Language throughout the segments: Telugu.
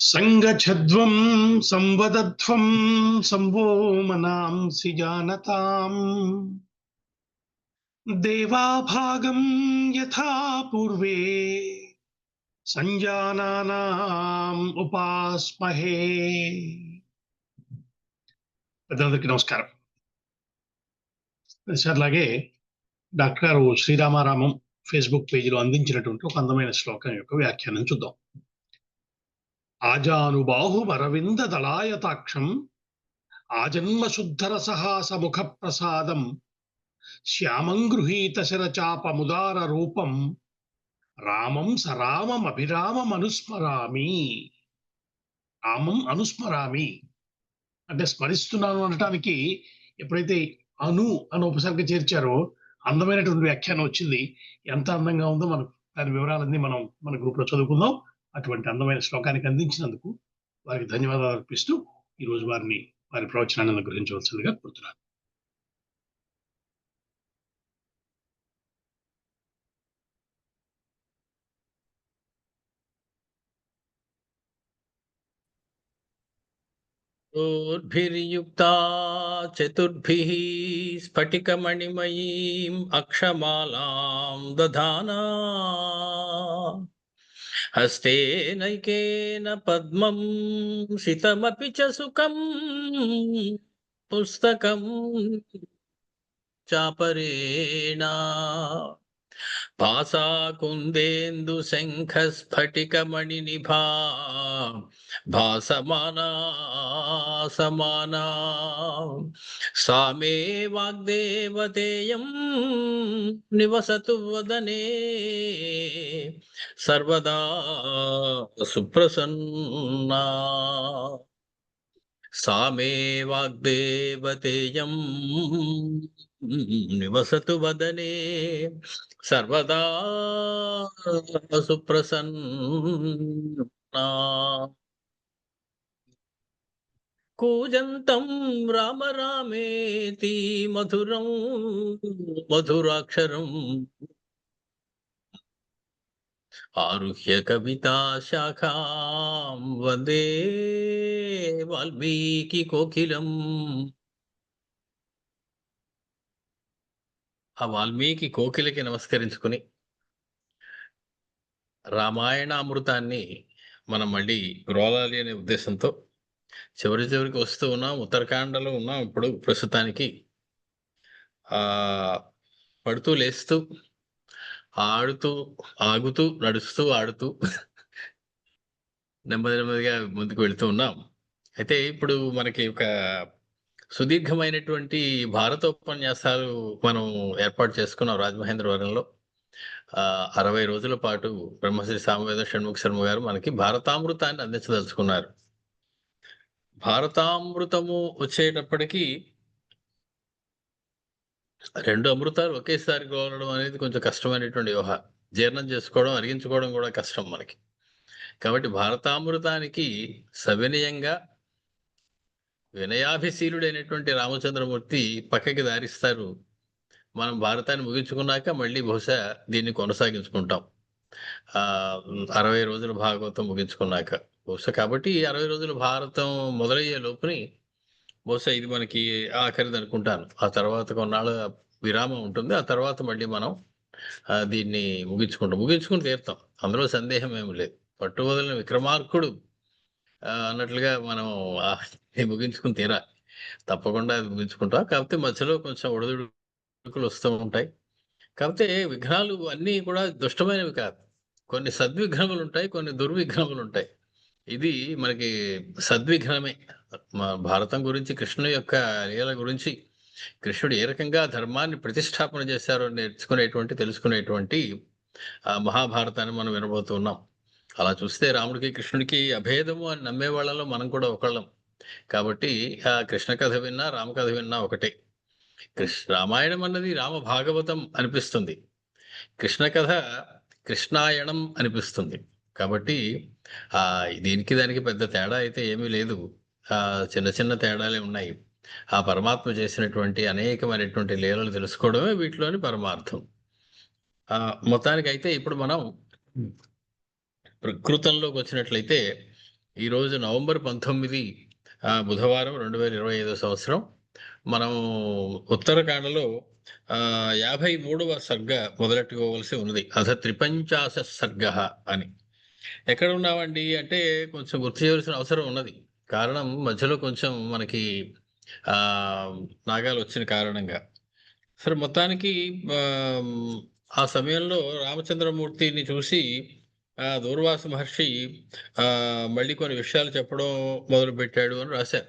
సంగఛధ్వం సంవదధ్వం సంవో మనాంసి జానతాం దేవాభాగం యథా పూర్వే సంజానానాం ఉపాస్మహే. పెద్దలందరికీ నమస్కారం. అలాగే డాక్టర్ గారు శ్రీరామారామం ఫేస్బుక్ పేజీలో అందించినటువంటి ఒక అందమైన శ్లోకం యొక్క వ్యాఖ్యానం చూద్దాం. ఆజానుబాహు అరవింద దళాయతాక్షం ఆజన్మ శుద్ధరసహాసముఖ ప్రసాదం శ్యామం గృహీత శరచాపముదార రూపం రామం సరామమభిరామమనుస్మరామి. రామం అనుస్మరామి అంటే స్మరిస్తున్నాను అనటానికి ఎప్పుడైతే అను అని ఉపసర్గ చేర్చారో అందమైనటువంటి వ్యాఖ్యానం వచ్చింది. ఎంత అందంగా ఉందో మనం దాని వివరాలన్నీ మనం మన గ్రూప్ లో చదువుకుందాం. అటువంటి అందమైన శ్లోకానికి అందించినందుకు వారికి ధన్యవాదాలు అర్పిస్తూ ఈరోజు వారి ప్రవచనాన్ని అనుగ్రహించవలసిందిగా కోరుతున్నాను. ూర్భిర్యుక్తా చతుర్భిః స్ఫటికమణిమయీం అక్షమాలాం దధానా హస్తేనైకేన పద్మం శితమపి చ సుఖం పుస్తకం చాపరేణ భాసాకుందేందు శంఖ స్ఫటికమణి నిభా భాసమానా సమానా సామే వాగ్దేవతేయం నివసతు వదనే సర్వదా సుప్రసన్నా. సామే వాగ్దేవతేయం నివసతు వదనే సర్వదా సుప్రసన్నా. కూజంతం రామ రామేతి మధురం మధురాక్షరం ఆరుహ్య కవితా శాఖాం వందే వాల్మీకి కోకిలం. ఆ వాల్మీకి కోకిలకి నమస్కరించుకుని రామాయణామృతాన్ని మనం మళ్ళీ రోలాలి అనే ఉద్దేశంతో చివరికి వస్తూ ఉన్నాం. ఉత్తరాఖండలో ఉన్నాం. ఇప్పుడు ప్రస్తుతానికి పడుతూ లేస్తూ ఆడుతూ ఆగుతూ నడుస్తూ ఆడుతూ నెమ్మదిగా ముందుకు వెళ్తూ ఉన్నాం. అయితే ఇప్పుడు మనకి ఒక సుదీర్ఘమైనటువంటి భారతోపన్యాసాలు మనం ఏర్పాటు చేసుకున్నాం రాజమహేంద్రవరంలో. 60 రోజుల పాటు బ్రహ్మశ్రీ సామవేద షణ్ముఖ శర్మ గారు మనకి భారతామృతాన్ని అందించదలుచుకున్నారు. భారతామృతము వచ్చేటప్పటికి 2 అమృతాలు ఒకేసారి కోరడం అనేది కొంచెం కష్టమైనటువంటి వ్యవహారం. జీర్ణం చేసుకోవడం, అరిగించుకోవడం కూడా కష్టం మనకి. కాబట్టి భారతామృతానికి సవినయంగా వినయాభిశీలుడైనటువంటి రామచంద్రమూర్తి పక్కకి దారిస్తారు. మనం భారతాన్ని ముగించుకున్నాక మళ్ళీ బహుశా దీన్ని కొనసాగించుకుంటాం. 60 రోజుల భాగవతం ముగించుకున్నాక బహుశా. కాబట్టి 60 రోజుల భారతం మొదలయ్యే లోపుని బహుశా ఇది మనకి ఆఖరిది అనుకుంటాను. ఆ తర్వాత కొన్నాళ్ళ విరామం ఉంటుంది. ఆ తర్వాత మళ్ళీ మనం దీన్ని ముగించుకుని తీరుతాం. అందులో సందేహం ఏమి లేదు. పట్టు వదిలిన విక్రమార్కుడు అన్నట్లుగా మనం ముగించుకుని తీరాలి. తప్పకుండా అది ముగించుకుంటాం. కాకపోతే మధ్యలో కొంచెం ఒడిదుడుకులు వస్తూ ఉంటాయి. కాకపోతే విఘ్నాలు అన్నీ కూడా దుష్టమైనవి కాదు. కొన్ని సద్విఘ్నములు ఉంటాయి, కొన్ని దుర్విఘ్నములు ఉంటాయి. ఇది మనకి సద్విఘ్నమే. భారతం గురించి, కృష్ణుని యొక్క లీల గురించి, కృష్ణుడు ఏ రకంగా ధర్మాన్ని ప్రతిష్టాపన చేశారో తెలుసుకునేటువంటి మహాభారతాన్ని మనం వినబోతున్నాం. అలా చూస్తే రాముడికి కృష్ణుడికి అభేదము అని నమ్మే వాళ్ళలో మనం కూడా ఒకళ్ళం. కాబట్టి ఆ కృష్ణ కథ విన్నా, రామకథ విన్నా ఒకటే. రామాయణం అన్నది రామ భాగవతం అనిపిస్తుంది, కృష్ణ కథ కృష్ణాయణం అనిపిస్తుంది. కాబట్టి దీనికి దానికి పెద్ద తేడా అయితే ఏమీ లేదు. చిన్న చిన్న తేడాలే ఉన్నాయి. ఆ పరమాత్మ చేసినటువంటి అనేకమైనటువంటి లీలలు తెలుసుకోవడమే వీటిలోని పరమార్థం. మొత్తానికైతే ఇప్పుడు మనం ప్రకృతంలోకి వచ్చినట్లయితే ఈరోజు నవంబర్ 19 బుధవారం 2025 సంవత్సరం. మనం ఉత్తరకాండలో 53వ సర్గ మొదలెట్టుకోవలసి ఉన్నది. అథ త్రిపంచాశ సర్గ అని. ఎక్కడ ఉన్నామండి అంటే కొంచెం గుర్తు చేయవలసిన అవసరం ఉన్నది. కారణం మధ్యలో కొంచెం మనకి నాగాలు వచ్చిన కారణంగా. సరే మొత్తానికి ఆహ్, ఆ సమయంలో రామచంద్రమూర్తిని చూసి దూర్వాస మహర్షి మళ్ళీ కొన్ని విషయాలు చెప్పడం మొదలుపెట్టాడు అని రాశారు.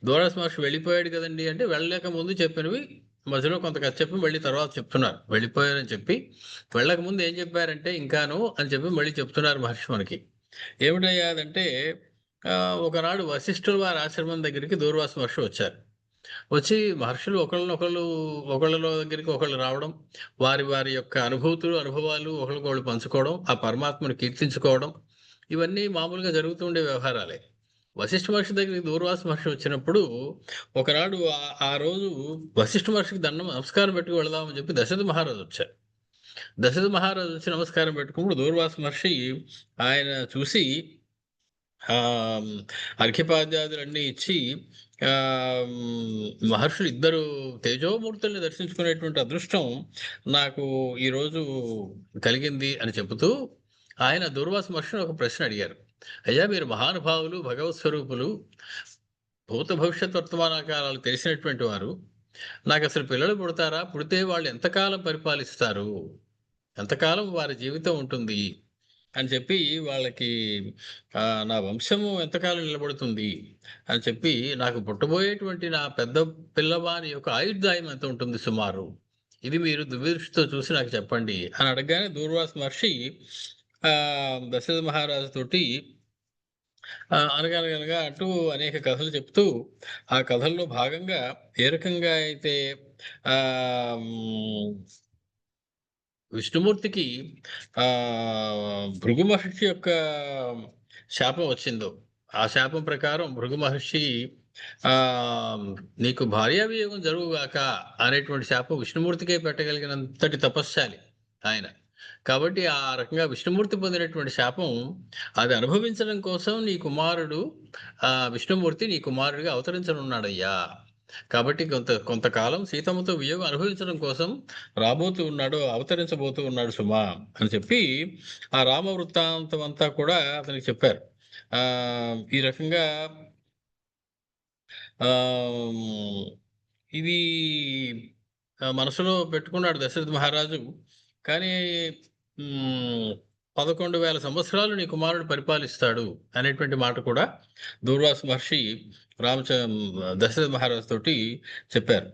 దూర్వాస మహర్షి వెళ్ళిపోయాడు కదండీ! అంటే వెళ్ళలేక ముందు చెప్పినవి మధ్యలో కొంత కథ చెప్పి మళ్ళీ తర్వాత చెప్తున్నారు. వెళ్ళిపోయారని చెప్పి, వెళ్ళక ముందు ఏం చెప్పారంటే ఇంకాను అని చెప్పి మళ్ళీ చెప్తున్నారు మహర్షి మనకి. ఏమిటయ్యా అదంటే ఒకనాడు వశిష్ఠుల వారి ఆశ్రమం దగ్గరికి దూర్వాస మహర్షి వచ్చారు. వచ్చి మహర్షులు ఒకళ్ళలో దగ్గరికి ఒకళ్ళు రావడం, వారి వారి యొక్క అనుభూతులు, అనుభవాలు ఒకళ్ళకొకళ్ళు పంచుకోవడం, ఆ పరమాత్మను కీర్తించుకోవడం, ఇవన్నీ మామూలుగా జరుగుతూ ఉండే వ్యవహారాలే. వశిష్ఠ మహర్షి దగ్గరికి దూర్వాస మహర్షి వచ్చినప్పుడు, ఒకనాడు ఆ రోజు వశిష్ఠ మహర్షికి నమస్కారం పెట్టుకు వెళదామని చెప్పి దశరథ మహారాజు వచ్చారు. దశరథ మహారాజు వచ్చి నమస్కారం పెట్టుకున్నప్పుడు దూర్వాస మహర్షి ఆయన చూసి ఆహ్, అర్ఘ్యపాద్యాదులన్నీ ఇచ్చి మహర్షులు ఇద్దరు తేజోమూర్తుల్ని దర్శించుకునేటువంటి అదృష్టం నాకు ఈరోజు కలిగింది అని చెబుతూ, ఆయన దూర్వాస మహర్షిని ఒక ప్రశ్న అడిగారు. అయ్యా! మీరు మహానుభావులు, భగవత్ స్వరూపులు, భూత భవిష్యత్ వర్తమాన కాలాలు తెలిసినటువంటి వారు. నాకసలు పిల్లలు పుడతారా? పుడితే వాళ్ళు ఎంతకాలం పరిపాలిస్తారు? ఎంతకాలం వారి జీవితం ఉంటుంది? అని చెప్పి వాళ్ళకి నా వంశము ఎంతకాలం నిలబడుతుంది అని చెప్పి, నాకు పుట్టబోయేటువంటి నా పెద్ద పిల్లవాని యొక్క ఆయుర్దాయం ఎంత ఉంటుంది సుమారు? ఇది మీరు దివ్యదృష్టితో చూసి నాకు చెప్పండి అని అడగగానే దూర్వాస మహర్షి దశరథ మహారాజు తోటి అనగనగనగా అంటూ అనేక కథలు చెప్తూ, ఆ కథల్లో భాగంగా ఏ రకంగా అయితే ఆహ్, హ్మ్ విష్ణుమూర్తికి భృగు మహర్షి యొక్క శాపం వచ్చిందో, ఆ శాపం ప్రకారం భృగు మహర్షి ఆహ్, "నీకు భార్యావియోగం జరుగుగాక" అనేటువంటి శాపం విష్ణుమూర్తికే పెట్టగలిగినంతటి తపస్శాలి ఆయన. కాబట్టి ఆ రకంగా విష్ణుమూర్తి పొందినటువంటి శాపం అది అనుభవించడం కోసం నీ కుమారుడు విష్ణుమూర్తి నీ కుమారుడిగా అవతరించనున్నాడయ్యా. కాబట్టి కొంతకాలం సీతమ్మతో వియోగం అనుభవించడం కోసం రాబోతూ ఉన్నాడు, అవతరించబోతూ ఉన్నాడు సుమా అని చెప్పి, ఆ రామ వృత్తాంతం అంతా కూడా అతనికి చెప్పారు. ఈ రకంగా ఆహ్, ఇది మనసులో పెట్టుకున్నాడు దశరథ మహారాజు. కానీ హ్మ్. 11,000 సంవత్సరాలు నీ కుమారుడు పరిపాలిస్తాడు అనేటువంటి మాట కూడా దూర్వాస మహర్షి రామచ దశరథ మహారాజు తోటి చెప్పారు.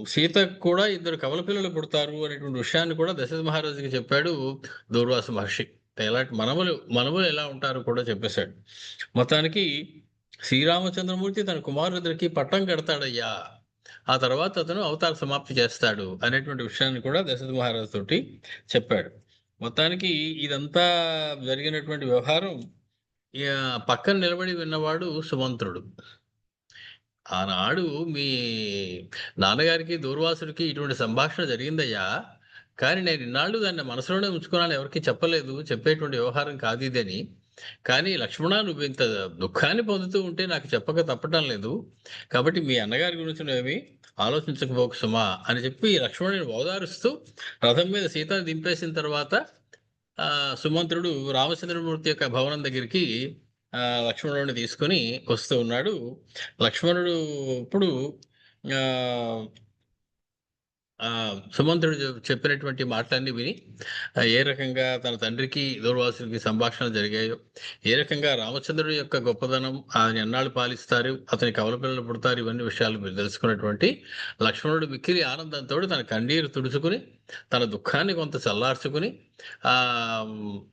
సీతకు కూడా ఇద్దరు కవల పిల్లలు పుడతారు అనేటువంటి విషయాన్ని కూడా దశరథ మహారాజుకి చెప్పాడు దూర్వాస మహర్షి. ఎలాంటి మనుమలు ఎలా ఉంటారో కూడా చెప్పేసాడు. మొత్తానికి శ్రీరామచంద్రమూర్తి తన కుమారుడికి పట్టం కడతాడయ్యా. ఆ తర్వాత అతను అవతార సమాప్తి చేస్తాడు అనేటువంటి విషయాన్ని కూడా దశరథ మహారాజు తోటి చెప్పాడు. మొత్తానికి ఇదంతా జరిగినటువంటి వ్యవహారం పక్కన నిలబడి విన్నవాడు సుమంత్రుడు. ఆనాడు మీ నాన్నగారికి, దూర్వాసుడికి ఇటువంటి సంభాషణ జరిగిందయ్యా. కానీ నేను ఇన్నాళ్ళు దాన్ని మనసులోనే ఉంచుకున్నాను. ఎవరికీ చెప్పలేదు. చెప్పేటువంటి వ్యవహారం కాదిదని. కానీ లక్ష్మణ నువ్వింత దుఃఖాన్ని పొందుతూ ఉంటే నాకు చెప్పక తప్పటం లేదు. కాబట్టి మీ అన్నగారి గురించి నువ్వేమి ఆలోచించకపోకు సుమా అని చెప్పి లక్ష్మణుడిని ఓదారుస్తూ రథం మీద సీతను దింపేసిన తర్వాత సుమంత్రుడు రామచంద్రమూర్తి యొక్క భవనం దగ్గరికి లక్ష్మణుడిని తీసుకొని వస్తూ ఉన్నాడు. లక్ష్మణుడు ఇప్పుడు ఆహ్ ఆ! సుమంతుడు చెప్పినటువంటి మాటలన్నీ విని ఏ రకంగా తన తండ్రికి, దూర్వాసుడికి సంభాషణలు జరిగాయో, ఏ రకంగా రామచంద్రుడి యొక్క గొప్పదనం, ఆయన ఎన్నాళ్ళు పాలిస్తారు, అతనికి కవల పిల్లలు పుడతారు, ఇవన్నీ విషయాలు మీరు తెలుసుకున్నటువంటి లక్ష్మణుడు మిక్కిలి ఆనందంతోటి తన కన్నీరు తుడుచుకొని, తన దుఃఖాన్ని కొంత చల్లార్చుకొని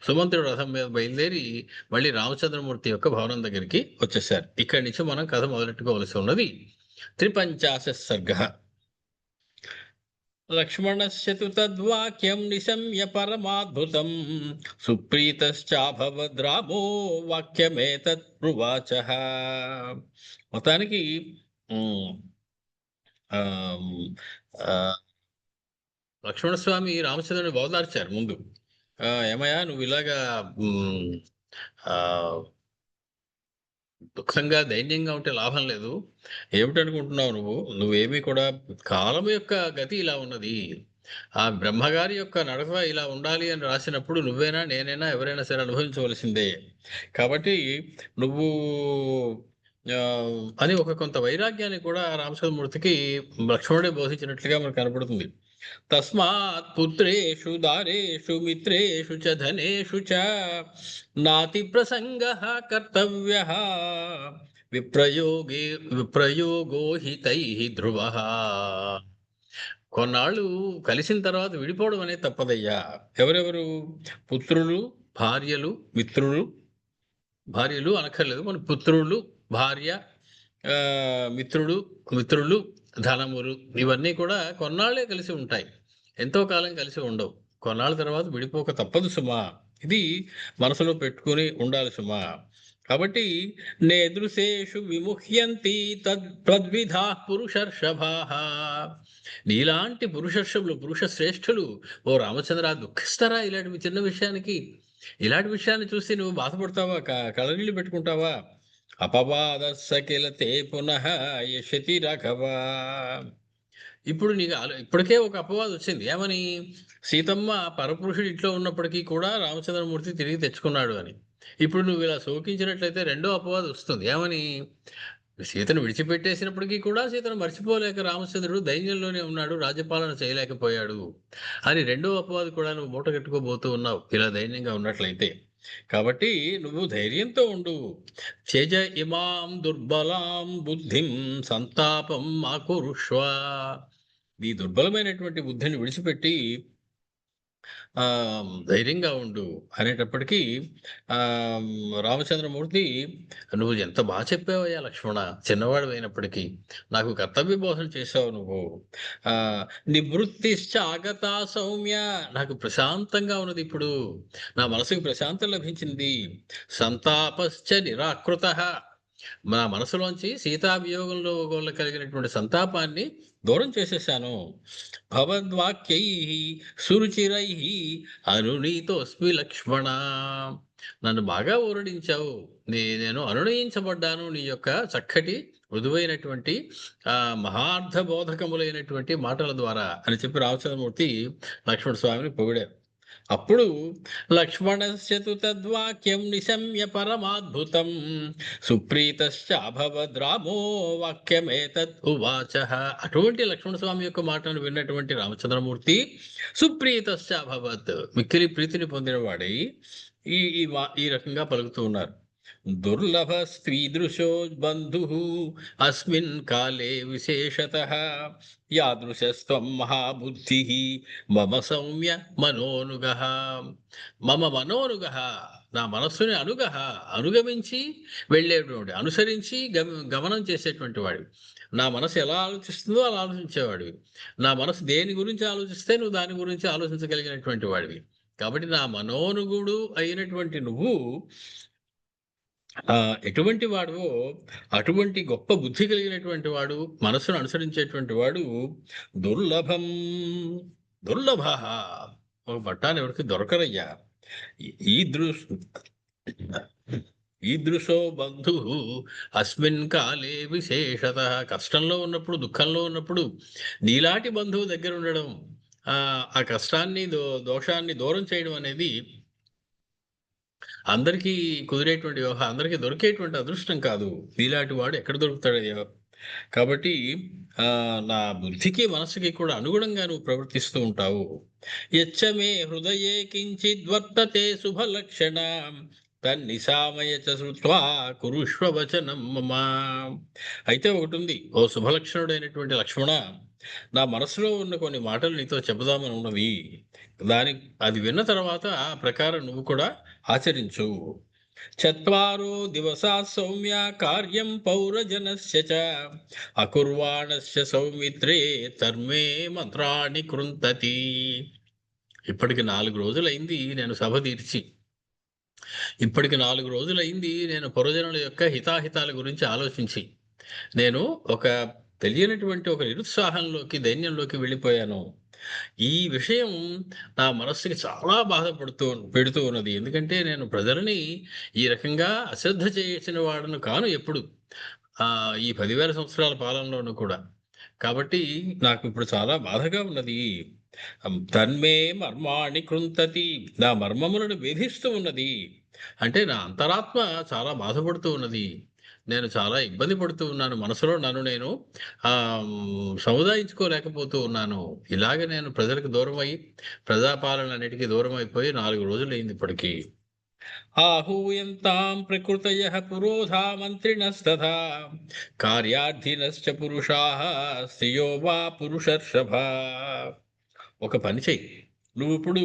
సుమంతుడు రథం మీద బయలుదేరి మళ్ళీ రామచంద్రమూర్తి యొక్క భవనం దగ్గరికి వచ్చేసారు. ఇక్కడి నుంచి మనం కథ మొదలెట్టుకోవలసి ఉన్నది. త్రిపంచాశ సర్గః. లక్ష్మణస్య తు తద్వాక్యం నిశమ్య పరమాద్భుతం సుప్రీతశ్చాభవద్ రామో వాక్యమేతత్ ప్రువాచః. మొత్తానికి హ్మ్. ఆహ్, ఆహ్, లక్ష్మణస్వామి రామచంద్రుడిని ఓదార్చారు ముందు. "ఏమయ్యా నువ్వు ఇలాగా హ్మ్. ఆహ్, దుఃఖంగా, దైన్యంగా ఉంటే లాభం లేదు. ఏమిటనుకుంటున్నావు నువ్వు? నువ్వేమీ కూడా కాలం యొక్క గతి ఇలా ఉన్నది. ఆ బ్రహ్మగారి యొక్క నడక ఇలా ఉండాలి అని రాసినప్పుడు నువ్వైనా, నేనైనా, ఎవరైనా సరే అనుభవించవలసిందే. కాబట్టి నువ్వు అని ఒక కొంత వైరాగ్యాన్ని కూడా రామచంద్రమూర్తికి లక్ష్మణుడే బోధించినట్లుగా మనకు కనపడుతుంది. తస్మాత్ పుత్రేషు దారేషు మిత్రేషు చ ధనేషు చ నాతి ప్రసంగః కర్తవ్యః విప్రయోగే విప్రయోగో హి తైః ధ్రువః. కొన్నాళ్ళు కలిసిన తర్వాత విడిపోవడం అనేది తప్పదయ్యా. ఎవరెవరు? పుత్రులు, భార్యలు, మిత్రులు, భార్యలు అనక్కర్లేదు. మన పుత్రులు, భార్య, మిత్రుడు, మిత్రులు, ధనములు ఇవన్నీ కూడా కొన్నాళ్ళే కలిసి ఉంటాయి. ఎంతో కాలం కలిసి ఉండవు. కొన్నాళ్ళ తర్వాత విడిపోక తప్పదు సుమా. ఇది మనసులో పెట్టుకొని ఉండాలి సుమా. కాబట్టి నేదృశేషు విముహ్యంతి తద్విధా పురుషర్షభాః. నీలాంటి పురుషర్షభులు, పురుష శ్రేష్ఠులు ఓ రామచంద్ర దుఃఖిస్తారా ఇలాంటి చిన్న విషయానికి? ఇలాంటి విషయాన్ని చూసి నువ్వు బాధపడతావా? కళ్ళనీళ్ళు పెట్టుకుంటావా? అపవాదస్స కిల తే పునః యశతి రాఘవా. ఇప్పుడు నీకు ఇప్పటికే ఒక అపవాదం వచ్చింది. ఏమని? సీతమ్మ పరపురుషుడు ఇంట్లో ఉన్నప్పటికీ కూడా రామచంద్రమూర్తి తిరిగి తెచ్చుకున్నాడు అని. ఇప్పుడు నువ్వు ఇలా శోకించినట్లయితే రెండో అపవాదం వస్తుంది. ఏమని? సీతను విడిచిపెట్టేసినప్పటికీ కూడా సీతను మర్చిపోలేక రామచంద్రుడు దైన్యంలోనే ఉన్నాడు, రాజ్యపాలన చేయలేకపోయాడు అని రెండో అపవాదు కూడా నువ్వు మూట కట్టుకోబోతూ ఉన్నావు ఇలా దైన్యంగా ఉన్నట్లయితే. కాబట్టి నువ్వు ధైర్యంతో ఉండు. త్యజ ఇమాం దుర్బలాం బుద్ధిం సంతాపం ఆకురుష్వ. నీ దుర్బలమైనటువంటి బుద్ధిని విడిచిపెట్టి ధైర్యంగా ఉండు అనేటప్పటికీ రామచంద్రమూర్తి, నువ్వు ఎంత బాగా చెప్పావయ్యా లక్ష్మణ, చిన్నవాడు అయినప్పటికీ నాకు కర్తవ్య బోధన చేసావు నువ్వు. నివృత్తిశ్చ ఆగతా సౌమ్య. నాకు ప్రశాంతంగా ఉన్నది ఇప్పుడు, నా మనసుకు ప్రశాంతం లభించింది. సంతాపశ్చ నిరాకృత. నా మనసులోంచి సీతావియోగంలో కలిగినటువంటి సంతాపాన్ని దూరం చేసేసాను. భవద్వాక్యై సురుచిరై అనునీతోస్మి లక్ష్మణ. నన్ను బాగా ఊరడించావు. నేను అనునయించబడ్డాను నీ యొక్క చక్కటి మృదువైనటువంటి మహార్థబోధకములైనటువంటి మాటల ద్వారా అని చెప్పి రామచంద్రమూర్తి లక్ష్మణ స్వామిని పొగిడారు. అప్పుడు లక్ష్మణస్య తు తద్వాక్యం నిశమ్య పరమాద్భుతం సుప్రీతశ్చ అభవద్ రామో వాక్యమేతద్ ఉవాచః. అటువంటి లక్ష్మణ స్వామి యొక్క మాటను విన్నటువంటి రామచంద్రమూర్తి సుప్రీతశ్చ అభవత్, మిక్కిలి ప్రీతిని పొందినవాడై ఈ రకంగా పలుకుతూ ఉన్నారు. దుర్లభ స్త్రీదృశో బంధు అస్మిన్ కాలే విశేషతః యాదృశస్త్వం మహాబుద్ధి మమ సౌమ్య మనోనుగః. మమ మనోనుగః, నా మనస్సుని అనుగమించి వెళ్ళేటువంటి, అనుసరించి గమనం చేసేటువంటి వాడు. నా మనసు ఎలా ఆలోచిస్తుందో అలా ఆలోచించేవాడివి. నా మనసు దేని గురించి ఆలోచిస్తే నువ్వు దాని గురించి ఆలోచించగలిగినటువంటి వాడివి. కాబట్టి నా మనోనుగుడు అయినటువంటి నువ్వు ఎటువంటి వాడువో అటువంటి గొప్ప బుద్ధి కలిగినటువంటి వాడు, మనస్సును అనుసరించేటువంటి వాడు దుర్లభం. దుర్లభ, ఒక పట్టాన్ని ఎవరికి దొరకరయ్యా. ఈదృశో బంధు అస్మిన్ కాలే విశేషత. కష్టంలో ఉన్నప్పుడు, దుఃఖంలో ఉన్నప్పుడు నీలాంటి బంధువు దగ్గర ఉండడం, ఆ కష్టాన్ని దోషాన్ని దూరం చేయడం అనేది అందరికీ కుదిరేటువంటి వ్యవహారం, అందరికీ దొరికేటువంటి అదృష్టం కాదు. నీలాంటి వాడు ఎక్కడ దొరుకుతాడయ్యా? కాబట్టి నా బుద్ధికి మనసుకి కూడా అనుగుణంగా నువ్వు ప్రవర్తిస్తూ ఉంటావు. యచ్చమే హృదయే కించిద్వర్తతే శుభలక్షణ తన్నిసామయ చ శ్రుత్వా కురుష్వ వచనం మమ. అయితే ఒకటి ఉంది, ఓ శుభలక్షణుడైనటువంటి లక్ష్మణ, నా మనసులో ఉన్న కొన్ని మాటలు నీతో చెబుదామని ఉన్నవి. అది విన్న తర్వాత ఆ ప్రకారం నువ్వు కూడా ఆచరించు. చత్వారో దివసా సౌమ్య కార్యం పౌరజనస్య చ అకుర్వాణస్య సౌమిత్రే తర్మే మంత్రాణి కృంతతి. ఇప్పటికి 4 రోజులైంది నేను సభ తీర్చి. ఇప్పటికి 4 రోజులైంది నేను పురజనుల యొక్క హితాహితాల గురించి ఆలోచించి. నేను ఒక తెలియనటువంటి ఒక నిరుత్సాహంలోకి, దైన్యంలోకి వెళ్ళిపోయాను. ఈ విషయం నా మనస్సుకి చాలా పెడుతూ ఉన్నది. ఎందుకంటే నేను ప్రజలని ఈ రకంగా అశ్రద్ధ చేసిన వాడను కాను ఎప్పుడు. ఈ 10,000 సంవత్సరాల పాలనలోను కూడా. కాబట్టి నాకు ఇప్పుడు చాలా బాధగా ఉన్నది. తన్మే మర్మాణి కృంతతి, నా మర్మములను వేధిస్తూ ఉన్నది. అంటే నా అంతరాత్మ చాలా బాధపడుతూ ఉన్నది. నేను చాలా ఇబ్బంది పడుతూ ఉన్నాను. మనసులో నన్ను నేను సముదాయించుకోలేకపోతూ ఉన్నాను. ఇలాగ నేను ప్రజలకు దూరమై, ప్రజాపాలనన్నిటికి దూరమైపోయి 4 రోజులయింది ఇప్పటికి. आहूयन्तां प्रकृतयः पुरोधा मन्त्रिणस्तथा కార్యార్థినశ్చ పురుషాః స్త్రియో వా పురుషర్షభా. ఒక పని చెయ్యి. నువ్విప్పుడు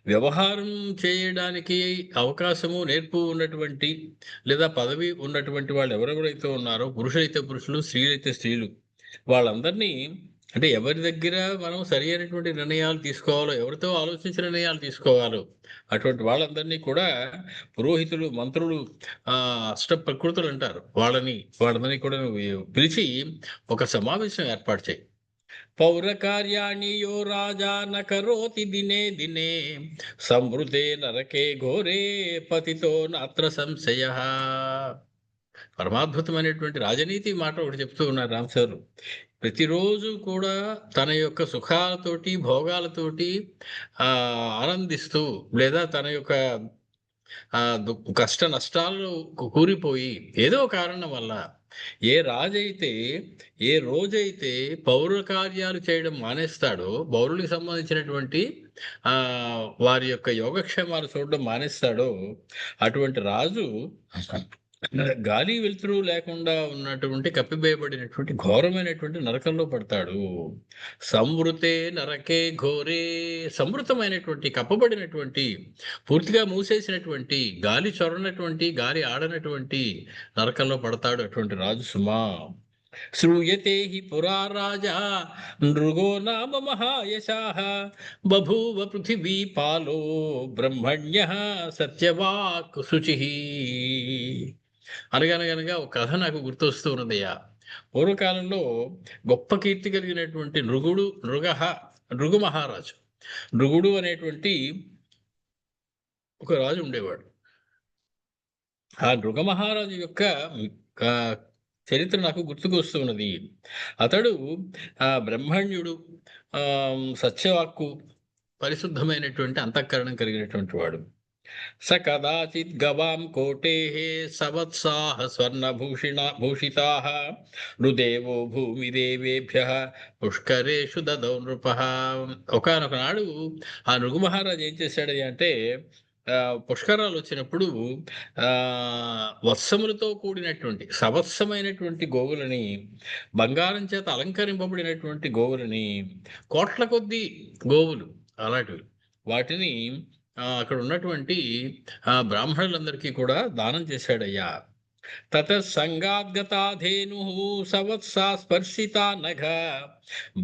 వ్యవహారం చేయడానికి అవకాశము, నేర్పు ఉన్నటువంటి లేదా పదవి ఉన్నటువంటి వాళ్ళు ఎవరెవరైతే ఉన్నారో, పురుషులైతే పురుషులు, స్త్రీలైతే స్త్రీలు, వాళ్ళందరినీ అంటే ఎవరి దగ్గర మనం సరి అయినటువంటి నిర్ణయాలు తీసుకోవాలో, ఎవరితో ఆలోచించిన నిర్ణయాలు తీసుకోవాలో అటువంటి వాళ్ళందరినీ కూడా పురోహితులు, మంత్రులు, అష్ట ప్రకృతులు అంటారు. వాళ్ళందరినీ కూడా నువ్వు పిలిచి ఒక సమావేశం ఏర్పాటు చేయి. పౌరకార్యాణి యో రాజా న కరోతి దినే దినే సంవృతే నరకే ఘోరే పతితో నాత్ర సంశయః. పరమాద్భుతమైనటువంటి రాజనీతి మాట ఒకటి చెప్తూ ఉన్నారు రామ్. ప్రతిరోజు కూడా తన యొక్క సుఖాలతోటి, భోగాలతోటి ఆనందిస్తూ లేదా తన యొక్క కష్ట నష్టాలు కూరిపోయి ఏదో కారణం వల్ల ఏ రాజైతే ఏ రోజైతే పౌర కార్యాలు చేయడం మానేస్తాడో, పౌరులకు సంబంధించినటువంటి వారి యొక్క యోగక్షేమాలు చూడడం మానేస్తాడో, అటువంటి రాజు గాలి వెలుతురు లేకుండా ఉన్నటువంటి కప్పివేయబడినటువంటి ఘోరమైనటువంటి నరకంలో పడతాడు. సంవృతే నరకే ఘోరే, సంవృతమైనటువంటి కప్పబడినటువంటి పూర్తిగా మూసేసినటువంటి గాలి చొరనటువంటి గాలి ఆడనటువంటి నరకంలో పడతాడు అటువంటి రాజు సుమా. శ్రూయతే హి పురా రాజా నృగో నామ మహాయశాః బభూవ పృథివీ పాలో బ్రహ్మణ్యః సత్యవాక్ శుచిః. అనగనగనగా ఒక కథ నాకు గుర్తొస్తూ ఉన్నదయ్యా. పూర్వకాలంలో గొప్ప కీర్తి కలిగినటువంటి నృగు మహారాజు. నృగుడు అనేటువంటి ఒక రాజు ఉండేవాడు. ఆ నృగ మహారాజు యొక్క చరిత్ర నాకు గుర్తుకొస్తూ ఉన్నది. అతడు బ్రహ్మణ్యుడు, సత్యవాక్కు, పరిశుద్ధమైనటువంటి అంతఃకరణం కలిగినటువంటి వాడు. స కదాచిత్ గవాం కోటేః సవత్సాః స్వర్ణభూషితాః నృదేవో భూమిదేవేభ్యః పుష్కరేషు దదౌ నృపః. ఒకానొక నాడు ఆ నృగు మహారాజు ఏం చేశాడు అంటే, పుష్కరాలు వచ్చినప్పుడు వత్సములతో కూడినటువంటి సవత్సమైనటువంటి గోవులని, బంగారం చేత అలంకరింపబడినటువంటి గోవులని, కోట్ల కొద్దీ గోవులు అలాంటివి, వాటిని అక్కడ ఉన్నటువంటి బ్రాహ్మణులందరికీ కూడా దానం చేశాడయ్యా. తత సంగాద్గతాధేను సవత్సా స్పర్శితా నఘ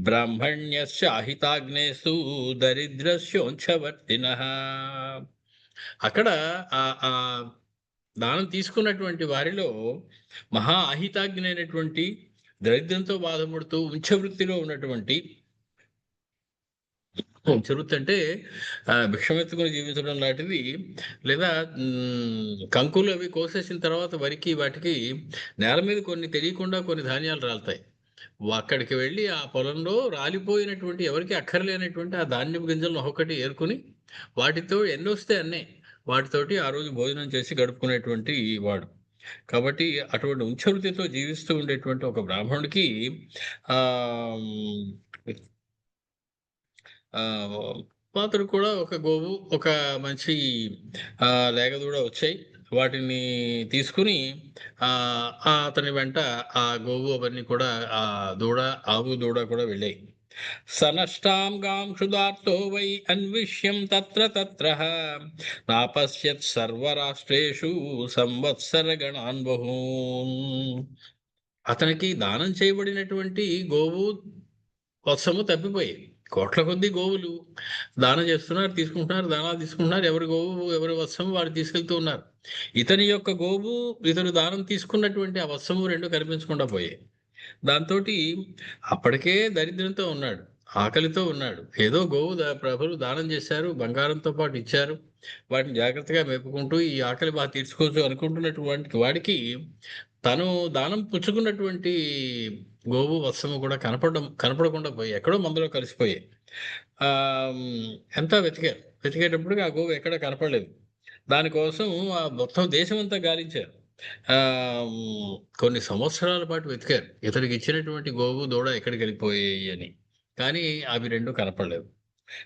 బ్రాహ్మణ్యశ్చాహితాగ్నేస్తు దరిద్రస్యోంఛవర్తినః. అక్కడ ఆ దానం తీసుకున్నటువంటి వారిలో మహా అహితాగ్ని అయినటువంటి, దరిద్రంతో బాధపడుతూ ఉంచవృత్తిలో ఉన్నటువంటి, ఉంచవృత్తి అంటే భిక్షమెత్తుకుని జీవించడం లాంటిది, లేదా కంకులు అవి కోసేసిన తర్వాత వరికి వాటికి నేల మీద కొన్ని తెలియకుండా కొన్ని ధాన్యాలు రాలుతాయి. అక్కడికి వెళ్ళి ఆ పొలంలో రాలిపోయినటువంటి ఎవరికి అక్కర్లేనటువంటి ఆ ధాన్యం గింజలను ఒక్కొక్కటి ఏరుకుని వాటితో ఎన్నొస్తే అన్నే వాటితోటి ఆ రోజు భోజనం చేసి గడుపుకునేటువంటి వాడు. కాబట్టి అటువంటి ఉంచవృత్తితో జీవిస్తూ ఉండేటువంటి ఒక బ్రాహ్మణుడికి అతడు కూడా ఒక గోవు, ఒక మంచి లేగదూడ వచ్చాయి. వాటిని తీసుకుని అతని వెంట ఆ గోవు అవన్నీ కూడా ఆవు దూడ కూడా వెళ్ళాయి. సనష్టాం గాం క్షుదార్తో వై అన్విష్యం తత్ర తత్రః నాపశ్యత్ సర్వరాష్ట్రేషు సంవత్సర గణాన్ బహూన్. అతనికి దానం చేయబడినటువంటి గోవు వత్సము తప్పిపోయాయి. కోట్ల కొద్ది గోవులు దానం చేస్తున్నారు, తీసుకుంటున్నారు, దానాలు తీసుకుంటున్నారు. ఎవరి గోవు ఎవరి వత్సము వారు తీసుకెళ్తూ ఉన్నారు. ఇతని యొక్క గోవు, ఇతను దానం తీసుకున్నటువంటి ఆ వత్సము రెండు కనిపించకుండా పోయాయి. దాంతో అప్పటికే దరిద్రంతో ఉన్నాడు. ఆకలితో ఉన్నాడు. ఏదో గోవు ప్రభులు దానం చేశారు, బంగారంతో పాటు ఇచ్చారు. వాటిని జాగ్రత్తగా మేపుకుంటూ ఈ ఆకలి బాగా తీర్చుకోవచ్చు అనుకుంటున్నటువంటి వాడికి తను దానం పుచ్చుకున్నటువంటి గోవు, వత్సము కూడా కనపడకుండా పోయాయి. ఎక్కడో మందులో కలిసిపోయాయి. ఎంతా వెతికారు. వెతికేటప్పటికి ఆ గోవు ఎక్కడ కనపడలేదు. దానికోసం మొత్తం దేశమంతా గాలించారు. కొన్ని సంవత్సరాల పాటు వెతికారు. ఇతడికి ఇచ్చినటువంటి గోవు, దూడ ఎక్కడికెళ్ళిపోయాయి అని. కానీ అవి 2 కనపడలేదు.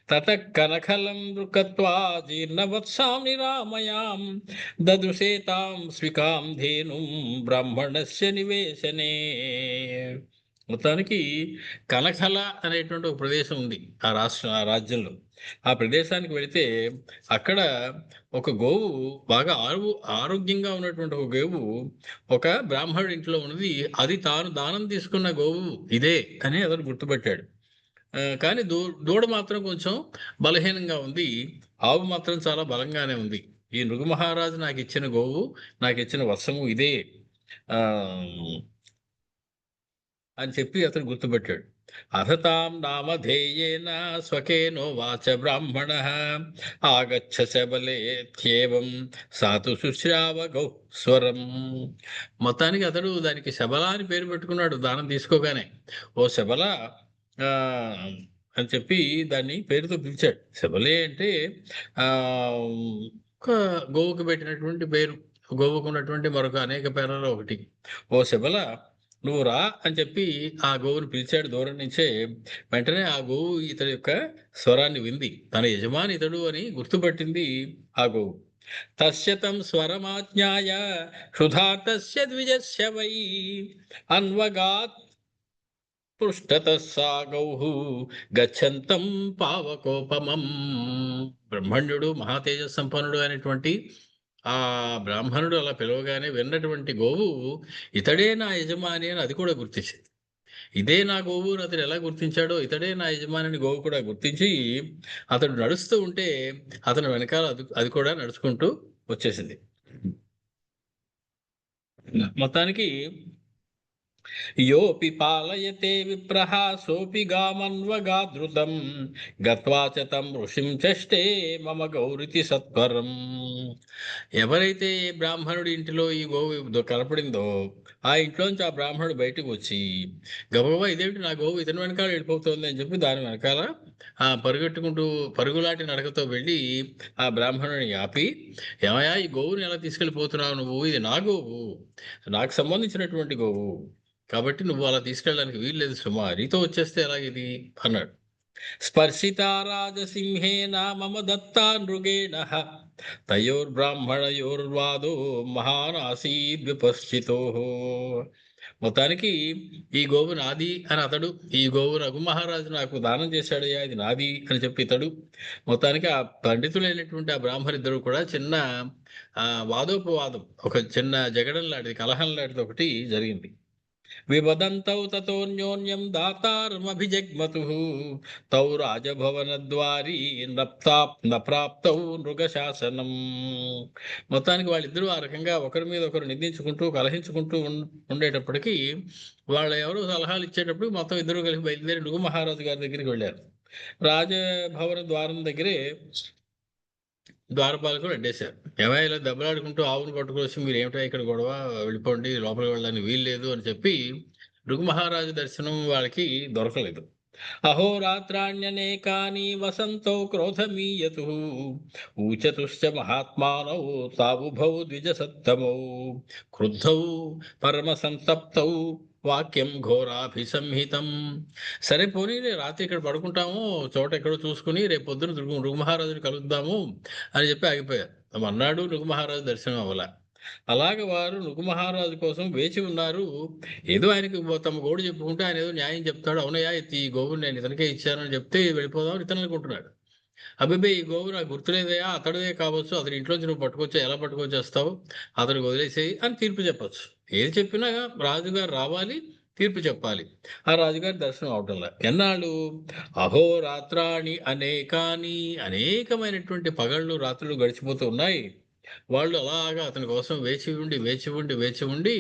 తతః కనఖలం దృక్త్వా జీర్ణవత్సాం నిరామయాం దదృశే తాం స్వికాం ధేనుం బ్రాహ్మణస్య నివేశనే. మొత్తానికి కనఖల అనేటువంటి ఒక ప్రదేశం ఉంది ఆ రాజ్యంలో. ఆ ప్రదేశానికి వెళితే అక్కడ ఒక గోవు బాగా ఆరోగ్యంగా ఉన్నటువంటి ఒక గోవు ఒక బ్రాహ్మణుడి ఇంట్లో ఉన్నది. అది తాను దానం తీసుకున్న గోవు ఇదే అని అతను గుర్తుపెట్టాడు. కానీ దూడ మాత్రం కొంచెం బలహీనంగా ఉంది. ఆవు మాత్రం చాలా బలంగానే ఉంది. ఈ నృగు మహారాజు నాకిచ్చిన గోవు, నాకిచ్చిన వత్సము ఇదే అని చెప్పి అతను గుర్తుపెట్టాడు. అథతాం నామధేయేన స్వకేనో వాచ బ్రాహ్మణ ఆగచ్చ శబలేత్యేవం సాతు శుశ్రావ గౌ స్వరం. మొత్తానికి అతడు దానికి శబల అని పేరు పెట్టుకున్నాడు దానం తీసుకోగానే. ఓ శబల అని చెప్పి దాన్ని పేరుతో పిలిచాడు. శబలే అంటే ఒక గోవుకు పెట్టినటువంటి పేరు. గోవుకు ఉన్నటువంటి మరొక అనేక పేర్లలో ఒకటి. ఓ శబల, నువ్వు రా అని చెప్పి ఆ గోవును పిలిచాడు దూరం నుంచే. వెంటనే ఆ గోవు ఇతడి యొక్క స్వరాన్ని వింది. తన యజమాని ఇతడు అని గుర్తుపట్టింది ఆ గోవు. తస్యతం స్వరమాజ్ఞాయ క్షుధార్తస్య ద్విజస్య వై అన్వగాత్ పృష్ఠతః సా గౌః గచ్చంతం పావకోపమం. బ్రహ్మణ్యుడు మహాతేజ సంపన్నుడు అనేటువంటి ఆ బ్రాహ్మణుడు అలా పిలవగానే విన్నటువంటి గోవు ఇతడే నా యజమాని అని అది కూడా గుర్తించింది. ఇదే నా గోవు అని అతడు ఎలా గుర్తించాడో ఇతడే నా యజమానిని గోవు కూడా గుర్తించి అతడు నడుస్తూ ఉంటే అతని వెనకాల అది కూడా నడుచుకుంటూ వచ్చేసింది. మొత్తానికి యోపి పాలయతే విప్రః సోపి గామన్వగాధృతం గత్వా చ తం ఋషిం చష్టే మమ గౌరితి సత్వరం. ఎవరైతే బ్రాహ్మణుడి ఇంటిలో ఈ గోవు కనపడిందో ఆ ఇంట్లోంచి ఆ బ్రాహ్మణుడు బయటకు వచ్చి గబగబా ఇదేమిటి నా గోవు ఇతని వెనకాల వెళ్ళిపోతుంది అని చెప్పి దాని వెనకాల పరుగెట్టుకుంటూ పరుగులాంటి నడకతో వెళ్ళి ఆ బ్రాహ్మణుని ఆపి, ఏమయ్యా ఈ గోవుని ఎలా తీసుకెళ్ళిపోతున్నావు నువ్వు? ఇది నా గోవు, నాకు సంబంధించినటువంటి గోవు, కాబట్టి నువ్వు అలా తీసుకెళ్ళడానికి వీల్లేదు సుమా, నీతో వచ్చేస్తే ఎలాగిది అన్నాడు. స్పర్శితా రాజసింహేన మమ దత్తా నృగేణ తయోర్బ్రాహ్మణయోర్వాదో మహానాసీద్ విపశ్చితో. మొత్తానికి ఈ గోవు నాది అని అతడు, ఈ గోవు రఘు మహారాజు నాకు దానం చేశాడయ్యా, ఇది నాది అని చెప్పి ఇతడు. మొత్తానికి ఆ పండితులైనటువంటి ఆ బ్రాహ్మణిద్దరు కూడా చిన్న వాదోపవాదం, ఒక చిన్న జగడం లాంటిది, కలహం లాంటిది ఒకటి జరిగింది. వివదంతౌ తతోన్యోన్యం దాతారమభిజగ్మతుః తౌ రాజభవనద్వారీ నప్రాప్తౌ నృగశాసనం. మొత్తానికి వాళ్ళిద్దరూ ఆ రకంగా ఒకరి మీద ఒకరు నిందించుకుంటూ కలహించుకుంటూ ఉండేటప్పటికీ వాళ్ళు ఎవరో సలహాలు ఇచ్చేటప్పుడు మొత్తం ఇద్దరు కలిసి బయలుదేరి నృగు మహారాజు గారి దగ్గరికి వెళ్ళారు. రాజభవన ద్వారం దగ్గరే ద్వారపాలకులు అడ్డేశారు. ఏమైనా ఇలా దెబ్బలాడుకుంటూ ఆవును పట్టుకొచ్చి మీరు ఏమిటో ఇక్కడ గొడవ, వెళ్ళిపోండి, లోపలికి వెళ్ళడానికి వీల్లేదు అని చెప్పి నృగు మహారాజు దర్శనం వాళ్ళకి దొరకలేదు. అహోరాత్రాణ్యనేకాని వసంతో క్రోధమీయతు ఊచతుశ్చ మహాత్మానౌ తావుభౌ ద్విజసత్తమౌ క్రుద్ధౌ పరమ సంతప్తౌ వాక్యం ఘోరాభిసంహితం. సరే పోనీ రాత్రి ఇక్కడ పడుకుంటాము, చోట ఎక్కడో చూసుకుని రేపు పొద్దున నృగు మహారాజుని కలుద్దాము అని చెప్పి ఆగిపోయారు. అన్నాడు నృగు మహారాజు దర్శనం అవ్వలా. అలాగ వారు నృగు మహారాజు కోసం వేచి ఉన్నారు. ఏదో ఆయనకి తమ గోడు చెప్పుకుంటే ఆయన ఏదో న్యాయం చెప్తాడు. అవునయ్యా ఈ గోవుని నేను ఇతనికే ఇచ్చానని చెప్తే వెళ్ళిపోదామని ఇతను అనుకుంటున్నాడు. అబ్బాయి ఈ గోవు నాకు గుర్తులేదయా, అతడిదే కావచ్చు, అతని ఇంట్లోంచి నువ్వు పట్టుకొచ్చా, ఎలా పట్టుకొచ్చేస్తావు, అతనికి వదిలేసేయి అని తీర్పు చెప్పచ్చు. ఏది చెప్పినా రాజుగారు రావాలి, తీర్పు చెప్పాలి. ఆ రాజుగారి దర్శనం అవటంలా ఎన్నాళ్ళు అహోరాత్రాణి అనేకాని, అనేకమైనటువంటి పగళ్ళు రాత్రులు గడిచిపోతూ ఉన్నాయి. వాళ్ళు అలాగా అతని కోసం వేచి ఉండి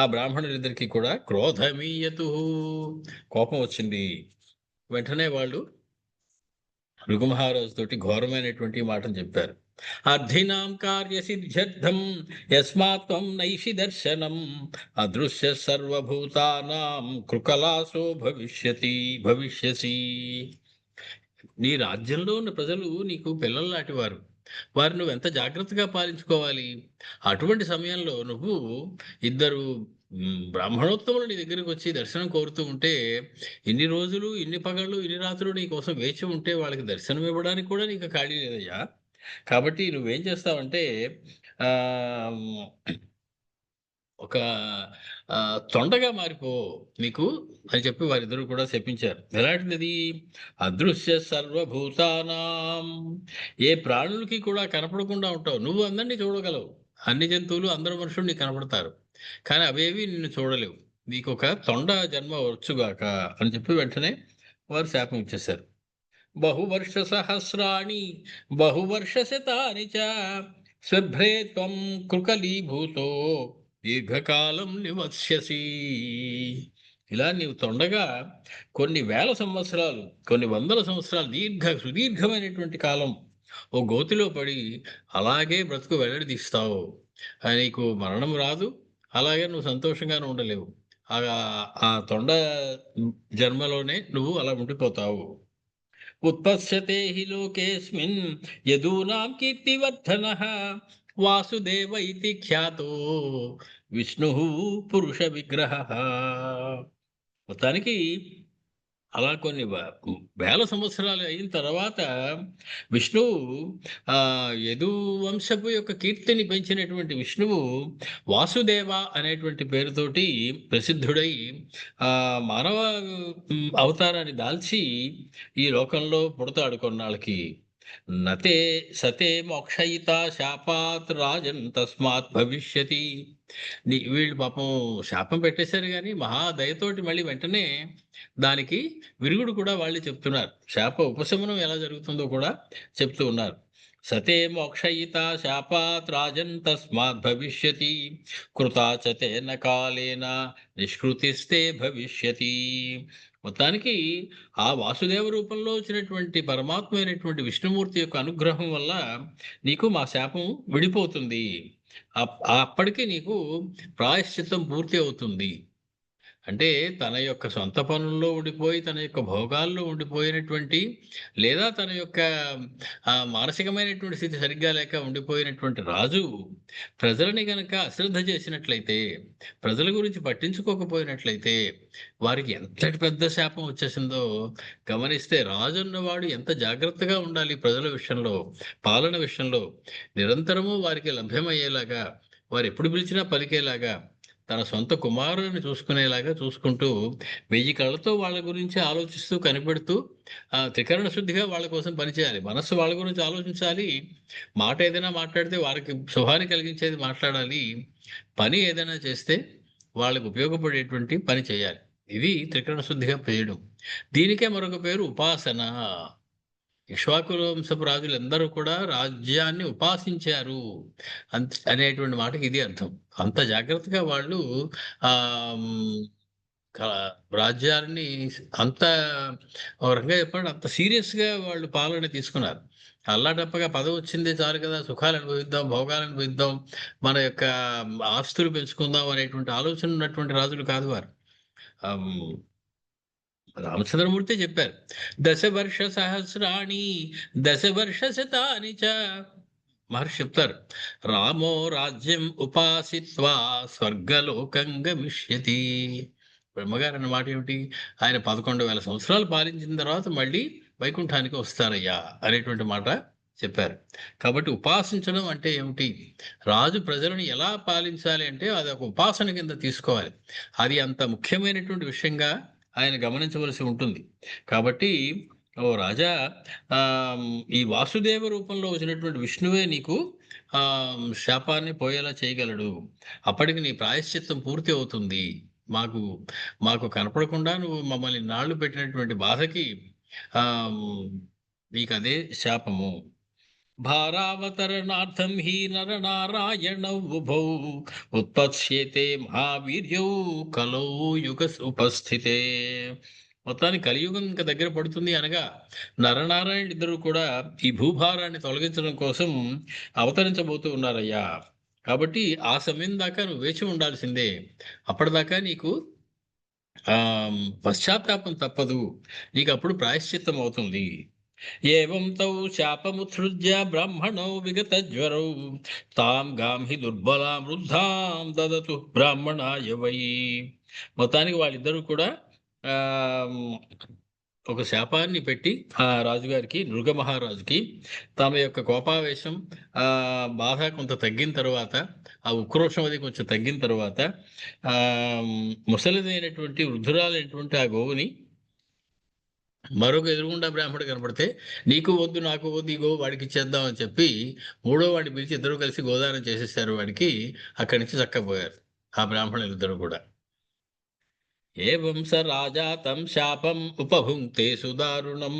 ఆ బ్రాహ్మణులిద్దరికీ కూడా క్రోధమీయతు, కోపం వచ్చింది. వెంటనే వాళ్ళు భృగు మహారాజు తోటి ఘోరమైనటువంటి మాటలు చెప్పారు. అర్థినాం కార్యసిద్ధ్యర్థం యస్మాత్వం నైషి దర్శనం అదృశ్య సర్వభూతానాం కృకలాసో భవిష్యసి. నీ రాజ్యంలో ఉన్న ప్రజలు నీకు పిల్లల లాంటి వారు. వారు నువ్వు ఎంత జాగ్రత్తగా పాలించుకోవాలి. అటువంటి సమయంలో నువ్వు ఇద్దరు బ్రాహ్మణోత్తములు నీ దగ్గరికి వచ్చి దర్శనం కోరుతూ ఉంటే, ఇన్ని రోజులు, ఇన్ని పగళ్ళు, ఇన్ని రాత్రులు నీ కోసం వేచి ఉంటే వాళ్ళకి దర్శనం ఇవ్వడానికి కూడా నీకు ఖాళీ లేదయ్యా. కాబట్టి నువ్వేం చేస్తావంటే ఒక తొండగా మారిపో నీకు అని చెప్పి వారిద్దరూ కూడా శపించారు. ఎలాంటిది? అదృశ్య సర్వభూతానాం, ఏ ప్రాణులకి కూడా కనపడకుండా ఉంటావు. నువ్వు అందరినీ చూడగలవు, అన్ని జంతువులు, అందరు మనుషులు నీకు కనపడతారు, కానీ అవేవి నిన్ను చూడలేవు. నీకు ఒక తొండ జన్మ వచ్చుగాక అని చెప్పి వెంటనే వారు శాపం ఇచ్చేశారు. బహువర్ష సహస్రాణి బహువర్ష శతాని చ స్వభ్రే త్వం కృకలీభూతో దీర్ఘకాలం నివస్యసి. ఇలా నీవు తొండగా కొన్ని వేల సంవత్సరాలు, కొన్ని వందల సంవత్సరాలు, సుదీర్ఘమైనటువంటి కాలం ఓ గోతిలో పడి అలాగే బ్రతుకు వెల్లడిస్తావు. నీకు మరణం రాదు, అలాగే నువ్వు సంతోషంగానే ఉండలేవు. ఆ తొండ జన్మలోనే నువ్వు అలా ఉండిపోతావు. ఉత్పత్స్యతే హి లోకేస్మిన్ యదూనాం కీర్తివర్ధనః వాసుదేవ ఇతి ఖ్యాతో విష్ణు పురుష విగ్రహః. మొత్తానికి అలా కొన్ని వేల సంవత్సరాలు అయిన తర్వాత విష్ణువు యదు వంశపు యొక్క కీర్తిని పెంచినటువంటి విష్ణువు వాసుదేవ అనేటువంటి పేరుతోటి ప్రసిద్ధుడై మానవ అవతారాన్ని దాల్చి ఈ లోకంలో పుడతాడు కొన్నాళ్ళకి. నతే సతే మోక్షయిత శాపాత్ రాజన్ తస్మాత్ భవిష్యతి. వీళ్ళు పాపం శాపం పెట్టేశారు, కానీ మహాదయతోటి మళ్ళీ వెంటనే దానికి విరుగుడు కూడా వాళ్ళు చెప్తున్నారు. శాప ఉపశమనం ఎలా జరుగుతుందో కూడా చెప్తూ ఉన్నారు. సతే మోక్షయిత శాపాత్ రాజన్ తస్మాత్ భవిష్యతి కృతాచతేన కాలేన నిష్కృతిస్తే భవిష్యతి. మొత్తానికి ఆ వాసుదేవ రూపంలో వచ్చినటువంటి పరమాత్మ అయినటువంటి విష్ణుమూర్తి యొక్క అనుగ్రహం వల్ల నీకు మా శాపం విడిపోతుంది. అప్పటికి నీకు ప్రాయశ్చిత్తం పూర్తి అవుతుంది. అంటే తన యొక్క సొంత పనుల్లో ఉండిపోయి, తన యొక్క భోగాల్లో ఉండిపోయినటువంటి, లేదా తన యొక్క మానసికమైనటువంటి స్థితి సరిగ్గా లేక ఉండిపోయినటువంటి రాజు ప్రజలని గనక అశ్రద్ధ చేసినట్లయితే, ప్రజల గురించి పట్టించుకోకపోయినట్లయితే వారికి ఎంతటి పెద్ద శాపం వచ్చేసిందో గమనిస్తే, రాజు అన్నవాడు ఎంత జాగ్రత్తగా ఉండాలి ప్రజల విషయంలో, పాలన విషయంలో. నిరంతరము వారికి లభ్యమయ్యేలాగా, వారు ఎప్పుడు పిలిచినా పలికేలాగా, తన సొంత కుమారుని చూసుకునేలాగా చూసుకుంటూ 1000 కళ్ళతో వాళ్ళ గురించి ఆలోచిస్తూ కనిపెడుతూ త్రికరణ శుద్ధిగా వాళ్ళ కోసం పనిచేయాలి. మనస్సు వాళ్ళ గురించి ఆలోచించాలి. మాట ఏదైనా మాట్లాడితే వారికి శుభాన్ని కలిగించేది మాట్లాడాలి. పని ఏదైనా చేస్తే వాళ్ళకు ఉపయోగపడేటువంటి పని చేయాలి. ఇది త్రికరణ శుద్ధిగా చేయడం. దీనికే మరొక పేరు ఉపాసన. ఇక్ష్వాకు వంశపు రాజులందరూ కూడా రాజ్యాన్ని ఉపాసించారు అనేటువంటి మాటకి ఇది అర్థం. అంత జాగ్రత్తగా వాళ్ళు ఆ రాజ్యాన్ని అంత ఒక రకంగా చెప్పండి, అంత సీరియస్గా వాళ్ళు పాలన తీసుకున్నారు. అల్లాటప్పగా పదవి వచ్చిందే చాలు కదా, సుఖాలు అనుభవిద్దాం, భోగాలు అనుభవిద్దాం, మన యొక్క ఆస్తులు పెంచుకుందాం అనేటువంటి ఆలోచన ఉన్నటువంటి రాజులు కాదు వారు. రామచంద్రమూర్తి చెప్పారు, 10 వర్ష సహస్రాణి 10 వర్ష శతాని చ. మహర్షి చెప్తారు, రామో రాజ్యం ఉపాసిత్వా స్వర్గలోకం గమిష్యతి. బ్రహ్మగారు అన్న మాట ఏమిటి? ఆయన 11,000 సంవత్సరాలు పాలించిన తర్వాత మళ్ళీ వైకుంఠానికి వస్తారయ్యా అనేటువంటి మాట చెప్పారు. కాబట్టి ఉపాసించడం అంటే ఏమిటి? రాజు ప్రజలను ఎలా పాలించాలి అంటే అది ఒక ఉపాసన కింద తీసుకోవాలి. అది అంత ముఖ్యమైనటువంటి విషయంగా ఆయన గమనించవలసి ఉంటుంది. కాబట్టి ఓ రాజా, ఈ వాసుదేవ రూపంలో వచ్చినటువంటి విష్ణువే నీకు శాపాన్ని పోయేలా చేయగలడు. అప్పటికి నీ ప్రాయశ్చిత్తం పూర్తి అవుతుంది. మాకు కనపడకుండా నువ్వు మమ్మల్ని నాళ్ళు పెట్టినటువంటి బాధకి నీకు అదే శాపము. భారావతరణార్థం హి నరనారాయణ ఉభౌ ఉత్పత్స్యేతే మహావీర్యౌ కలౌ యుగ ఉపస్థితే. మొత్తానికి కలియుగం ఇంకా దగ్గర పడుతుంది అనగా నరనారాయణ ఇద్దరు కూడా ఈ భూభారాన్ని తొలగించడం కోసం అవతరించబోతూ ఉన్నారయ్యా. కాబట్టి ఆ సమయం దాకా నువ్వు వేచి ఉండాల్సిందే. అప్పటిదాకా నీకు పశ్చాత్తాపం తప్పదు. నీకప్పుడు ప్రాయశ్చిత్తం అవుతుంది. ఏవం తౌ శాపముత్సృజ్య బ్రాహ్మణో విగతజ్వరౌ తాం గాం హి దుర్బలాం వృద్ధాం దదతు బ్రాహ్మణాయ వై. మొత్తానికి వాళ్ళిద్దరూ కూడా ఆ ఒక శాపాన్ని పెట్టి ఆ రాజుగారికి, నృగమహారాజుకి తమ యొక్క కోపావేశం, బాధ కొంత తగ్గిన తర్వాత, ఆ ఉక్రోషం అది కొంచెం తగ్గిన తర్వాత ముసలిదైనటువంటి వృద్ధురాలైనటువంటి ఆ గోవుని మరొక ఎదురుగుండా బ్రాహ్మడు కనపడితే, నీకు వద్దు నాకు వద్దు, ఈ గోవు వాడికి ఇచ్చేద్దాం అని చెప్పి మూడో వాడిని పిలిచి ఇద్దరు కలిసి గోదానం చేసేసారు వాడికి. అక్కడి నుంచి చక్కపోయారు ఆ బ్రాహ్మణులు ఇద్దరు కూడా. ఏవం స రాజా తం శాపం ఉపభుంక్తే సుదారుణం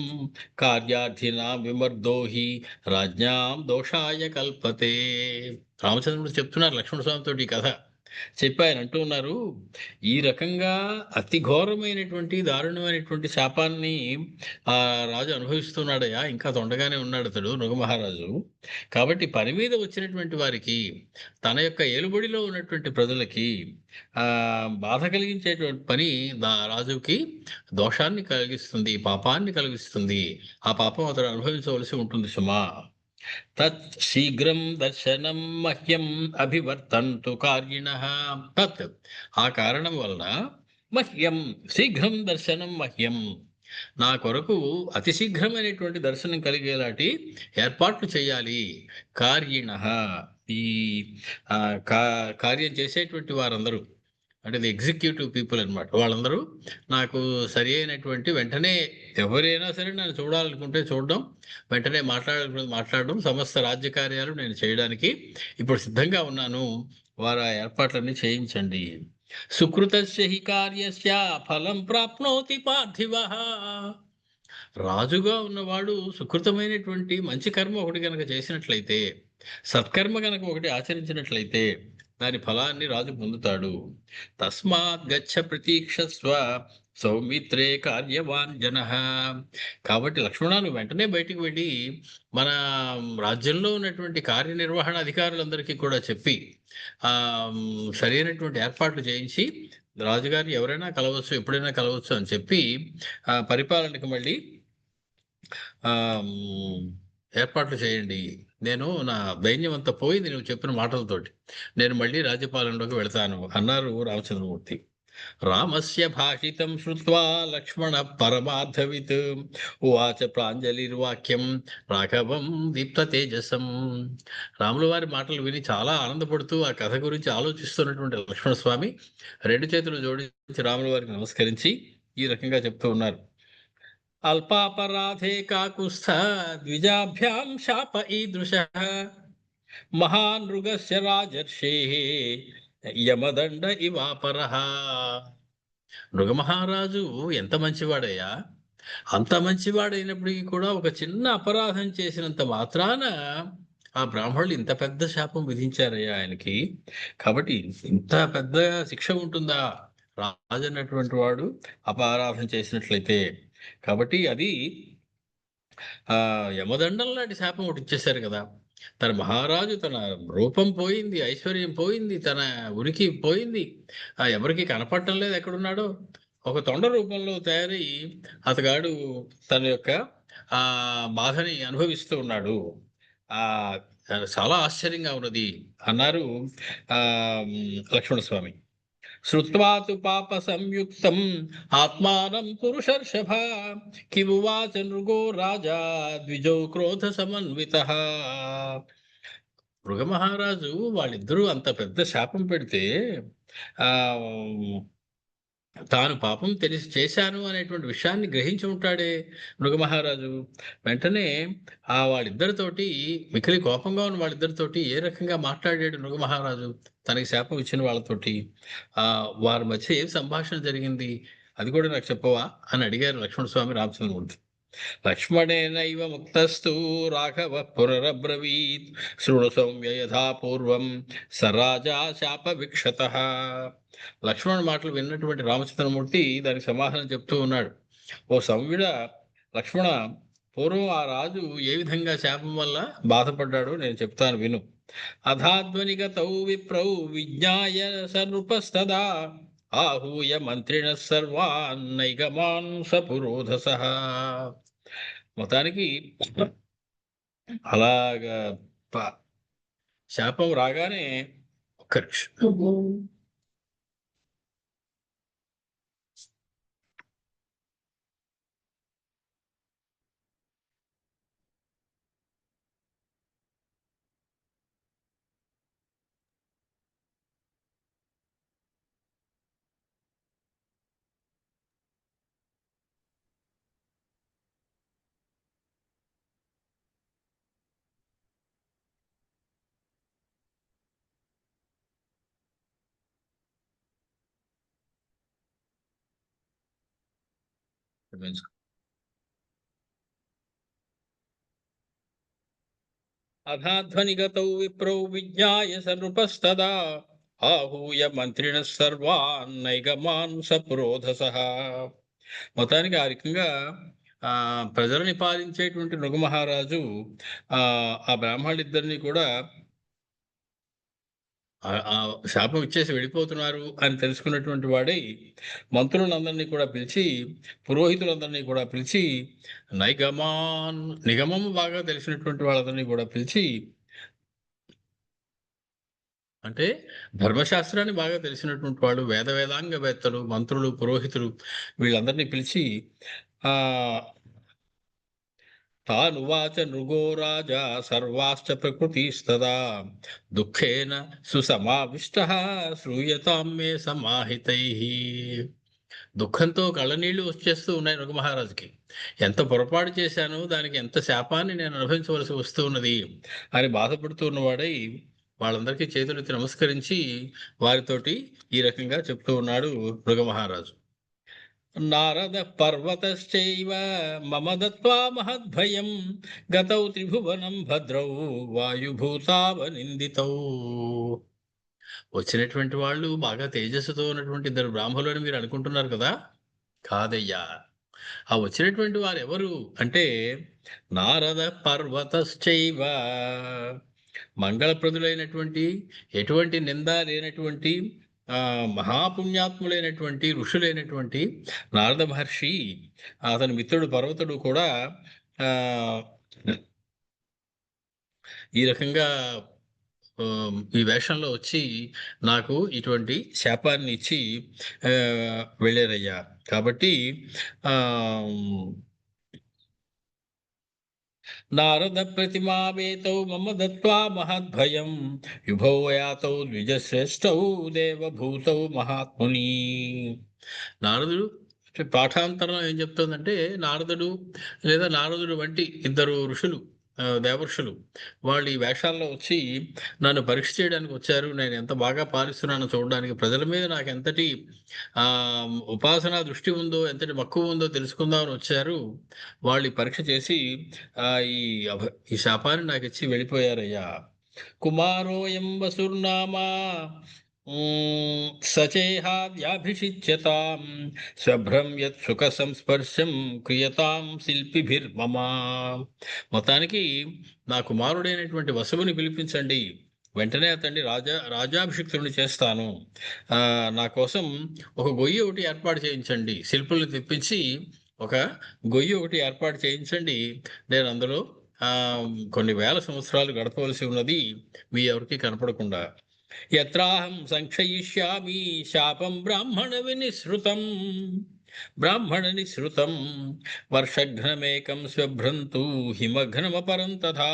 కార్యార్థినా విమర్దోహి రాజ్ఞాం దోషాయ కల్పతే. రామచంద్రుడు చెప్తున్నారు లక్ష్మణ స్వామితో ఈ కథ చెప్పి ఆయన అంటూ ఉన్నారు, ఈ రకంగా అతి ఘోరమైనటువంటి దారుణమైనటువంటి శాపాన్ని ఆ రాజు అనుభవిస్తున్నాడయ్యా. ఇంకా తొండగానే ఉన్నాడు అతడు నృగమహారాజు. కాబట్టి పని మీద వచ్చినటువంటి వారికి, తన యొక్క ఏలుబడిలో ఉన్నటువంటి ప్రజలకి బాధ కలిగించేటువంటి పని రాజుకి దోషాన్ని కలిగిస్తుంది, పాపాన్ని కలిగిస్తుంది. ఆ పాపం అతడు అనుభవించవలసి ఉంటుంది సుమా. తత్ శీఘ్రం దర్శనం మహ్యం అభివర్తంతు కార్యిణః. తత్ ఆ కారణం వలన మహ్యం శీఘ్రం దర్శనం మహ్యం, నా కొరకు అతి శీఘ్రమైనటువంటి దర్శనం కలిగేలాంటి ఏర్పాట్లు చేయాలి. కార్యిణః ఈ కార్యం చేసేటువంటి వారందరూ, అంటే ది ఎగ్జిక్యూటివ్ పీపుల్ అనమాట. వాళ్ళందరూ నాకు సరి అయినటువంటి వెంటనే ఎవరైనా సరే నన్ను చూడాలనుకుంటే చూడడం, వెంటనే మాట్లాడడం, సమస్త రాజ్య కార్యాలు నేను చేయడానికి ఇప్పుడు సిద్ధంగా ఉన్నాను. వారు ఆ ఏర్పాట్లన్నీ చేయించండి. సుకృతస్య హి కార్యస్య ఫలం ప్రాప్నోతి పార్థివః. రాజుగా ఉన్నవాడు సుకృతమైనటువంటి మంచి కర్మ ఒకటి కనుక చేసినట్లయితే, సత్కర్మ కనుక ఒకటి ఆచరించినట్లయితే దాని ఫలాన్ని రాజు పొందుతాడు. తస్మాత్ గచ్చ ప్రతీక్షస్వ సౌమిత్రే కార్యవాన్ జనః. కాబట్టి లక్ష్మణ, నువ్వు వెంటనే బయటికి వెళ్ళి మన రాజ్యంలో ఉన్నటువంటి కార్యనిర్వహణ అధికారులందరికీ కూడా చెప్పి సరైనటువంటి ఏర్పాట్లు చేయించి, రాజుగారిని ఎవరైనా కలవచ్చు, ఎప్పుడైనా కలవచ్చు అని చెప్పి పరిపాలనకు మళ్ళీ ఏర్పాట్లు చేయండి. నేను నా దైన్యం అంతా పోయింది నువ్వు చెప్పిన మాటలతోటి, నేను మళ్ళీ రాజ్యపాలనలోకి వెళతాను అన్నారు రామచంద్రమూర్తి. రామస్య భాషితం శ్రుత్వా లక్ష్మణ పరమార్థవిత్ ఉవాచ ప్రాంజలిర్వాక్యం రాఘవం దీప్త తేజసం. రాముల వారి మాటలు విని చాలా ఆనందపడుతూ ఆ కథ గురించి ఆలోచిస్తున్నటువంటి లక్ష్మణ స్వామి రెండు చేతులు జోడించి రాముల వారికి నమస్కరించి ఈ రకంగా చెప్తూ ఉన్నారు. అల్పాపరాధే కాకుస్థ ద్విజాభ్యాం శాప ఈదృశః మహానృగస్య రాజర్షేః యమదండ ఇవాపరః. నృగమహారాజు ఎంత మంచివాడయ్యా! అంత మంచివాడైనప్పటికీ కూడా ఒక చిన్న అపరాధం చేసినంత మాత్రాన ఆ బ్రాహ్మణులు ఇంత పెద్ద శాపం విధించారయ్యా ఆయనకి. కాబట్టి ఇంత పెద్ద శిక్ష ఉంటుందా రాజు అన్నటువంటి వాడు అపరాధం చేసినట్లయితే? కాబట్టి అది యమదండం లాంటి శాపం ఒకటి ఇచ్చేశారు కదా. తన మహారాజు, తన రూపం పోయింది, ఐశ్వర్యం పోయింది, తన ఉనికి పోయింది, ఎవరికి కనపడటం లేదు ఎక్కడున్నాడో. ఒక తొండ రూపంలో తయారై అతగాడు తన యొక్క బాధని అనుభవిస్తూ ఉన్నాడు. చాలా ఆశ్చర్యంగా ఉన్నది అన్నారు లక్ష్మణస్వామి. శ్రుత్వా తు పాప సంయుక్తం ఆత్మానం పురుషర్షభ కిమువాచ నృగో రాజా ద్విజౌ క్రోధ సమన్వితః. మృగమహారాజు వాళ్ళిద్దరూ అంత పెద్ద శాపం పెడితే తాను పాపం తెలిసి చేశాను అనేటువంటి విషయాన్ని గ్రహించి ఉంటాడే మృగమహారాజు. వెంటనే వాళ్ళిద్దరితోటి, మికిలి కోపంగా ఉన్న వాళ్ళిద్దరితోటి ఏ రకంగా మాట్లాడాడు మృగమహారాజు తనకి శాపం ఇచ్చిన వాళ్ళతోటి. వారి మధ్య ఏం సంభాషణ జరిగింది అది కూడా నాకు చెప్పవా అని అడిగారు లక్ష్మణస్వామి రామచంద్రమూర్తి. లక్ష్మణేనైవ ముక్తస్తు రాఘవ పునరబ్రవీత్ శృణు సౌమ్య యథా పూర్వం స రాజా శాప విక్షతః. లక్ష్మణుడి మాటలు విన్నటువంటి రామచంద్రమూర్తి దానికి సమాధానం చెప్తూ ఉన్నాడు. ఓ సౌమ్యుడ లక్ష్మణ, పూర్వం ఆ రాజు ఏ విధంగా శాపం వల్ల బాధపడ్డాడో నేను చెప్తాను విను. అథాధ్వనిగతౌ విప్రౌ విజ్ఞాయ సనృపస్తదా ఆహూయ మంత్రిణ సర్వాన్ నైగమాన్ సపురోధసః. మొత్తానికి అలాగా ప- శాపం రాగానే ఒక్క నిమిషం. అథాధ్వనిగతౌ విప్రౌ విజ్ఞాయ సనృపస్తదా ఆహూయ మంత్రిణ సర్వాన్ నైగమాన్ సపురోధసః. మొత్తానికి ఆ రకంగా ఆ ప్రజలని పాలించేటువంటి నృగమహారాజు ఆ ఆ బ్రాహ్మణులిద్దరినీ కూడా ఆ శాపం ఇచ్చేసి వెళ్ళిపోతున్నారు అని తెలుసుకున్నటువంటి వాడై మంత్రులందరినీ కూడా పిలిచి, పురోహితులందరినీ కూడా పిలిచి, నైగమాన్ నిగమము బాగా తెలిసినటువంటి వాళ్ళందరినీ కూడా పిలిచి, అంటే ధర్మశాస్త్రాన్ని బాగా తెలిసినటువంటి వాళ్ళు, వేదాంగవేత్తలు, మంత్రులు, పురోహితులు వీళ్ళందరినీ పిలిచి ఆ తానువాచ నృగో రాజా సర్వాశ్చ ప్రకృతిస్తదా దుఃఖేన సుసమావిష్టః శ్రూయతాం మే సమాహితైః. దుఃఖంతో కళ్ళనీళ్లు వచ్చేస్తూ ఉన్నాయి నృగమహారాజుకి. ఎంత పొరపాటు చేశాను, దానికి ఎంత శాపాన్ని నేను అనుభవించవలసి వస్తూ ఉన్నది అని బాధపడుతూ ఉన్నవాడై వాళ్ళందరికీ చేతులెత్తి నమస్కరించి వారితోటి ఈ రకంగా చెప్తూ ఉన్నాడు మృగమహారాజు. నారద పర్వతశ్చైవ మమ దత్వా మహద్భయం గతౌ త్రిభువనం భద్రౌ వాయుభూతావనిందితౌ. వచ్చినటువంటి వాళ్ళు బాగా తేజస్సుతో ఉన్నటువంటి ఇద్దరు బ్రాహ్మణులు అని మీరు అనుకుంటున్నారు కదా? కాదయ్యా. ఆ వచ్చినటువంటి వారు ఎవరు అంటే నారద పర్వతశ్చైవ, మంగళప్రదులైనటువంటి, ఎటువంటి నింద లేనటువంటి మహాపుణ్యాత్ములైనటువంటి ఋషులైనటువంటి నారద మహర్షి, అతని మిత్రుడు పర్వతుడు కూడా ఆ ఈ రకంగా ఈ వేషంలో వచ్చి నాకు ఇటువంటి శాపాన్ని ఇచ్చి వెళ్ళారయ్యా. కాబట్టి ఆ నారద ప్రతిమావేతౌ మమ దత్వా మహద్భయం యుభౌ యాతౌ ద్విజశ్రేష్టౌ దేవభూతౌ మహాత్ముని. నారదుడు పాఠాంతరం ఏం చెప్తుందంటే, నారదుడు లేదా నారదుడు వంటి ఇద్దరు ఋషులు, దేవర్షులు వాళ్ళు ఈ వేషాల్లో వచ్చి నన్ను పరీక్ష చేయడానికి వచ్చారు. నేను ఎంత బాగా పాలిస్తున్నానో చూడడానికి, ప్రజల మీద నాకు ఎంతటి ఉపాసనా దృష్టి ఉందో, ఎంతటి మక్కువ ఉందో తెలుసుకుందామని వచ్చారు. వాళ్ళు ఈ పరీక్ష చేసి ఆ ఈ ఈ శాపాన్ని నాకు ఇచ్చి వెళ్ళిపోయారయ్యా. కుమారోయం వసుర్నామా సచేహాద్యాభిషిచ్యతాం శుభ్రం యత్ సుఖ సంస్పర్శం క్రియతాం శిల్పిభిర్మమ. మొత్తానికి నా కుమారుడైనటువంటి వసువుని పిలిపించండి, వెంటనే అతన్ని రాజాభిషిక్తుడిని చేస్తాను. నా కోసం ఒక గొయ్యి ఒకటి ఏర్పాటు చేయించండి, శిల్పుల్ని తెప్పించి ఒక గొయ్యి ఒకటి ఏర్పాటు చేయించండి. నేను అందులో కొన్ని వేల సంవత్సరాలు గడపవలసి ఉన్నది, మీ ఎవరికి కనపడకుండా. యత్రాహం సంక్షయిష్యామి శాపం బ్రాహ్మణ నిశ్రుతం వర్షఘ్నమేకం స్వభ్రంతు హిమఘ్నమపరం తథా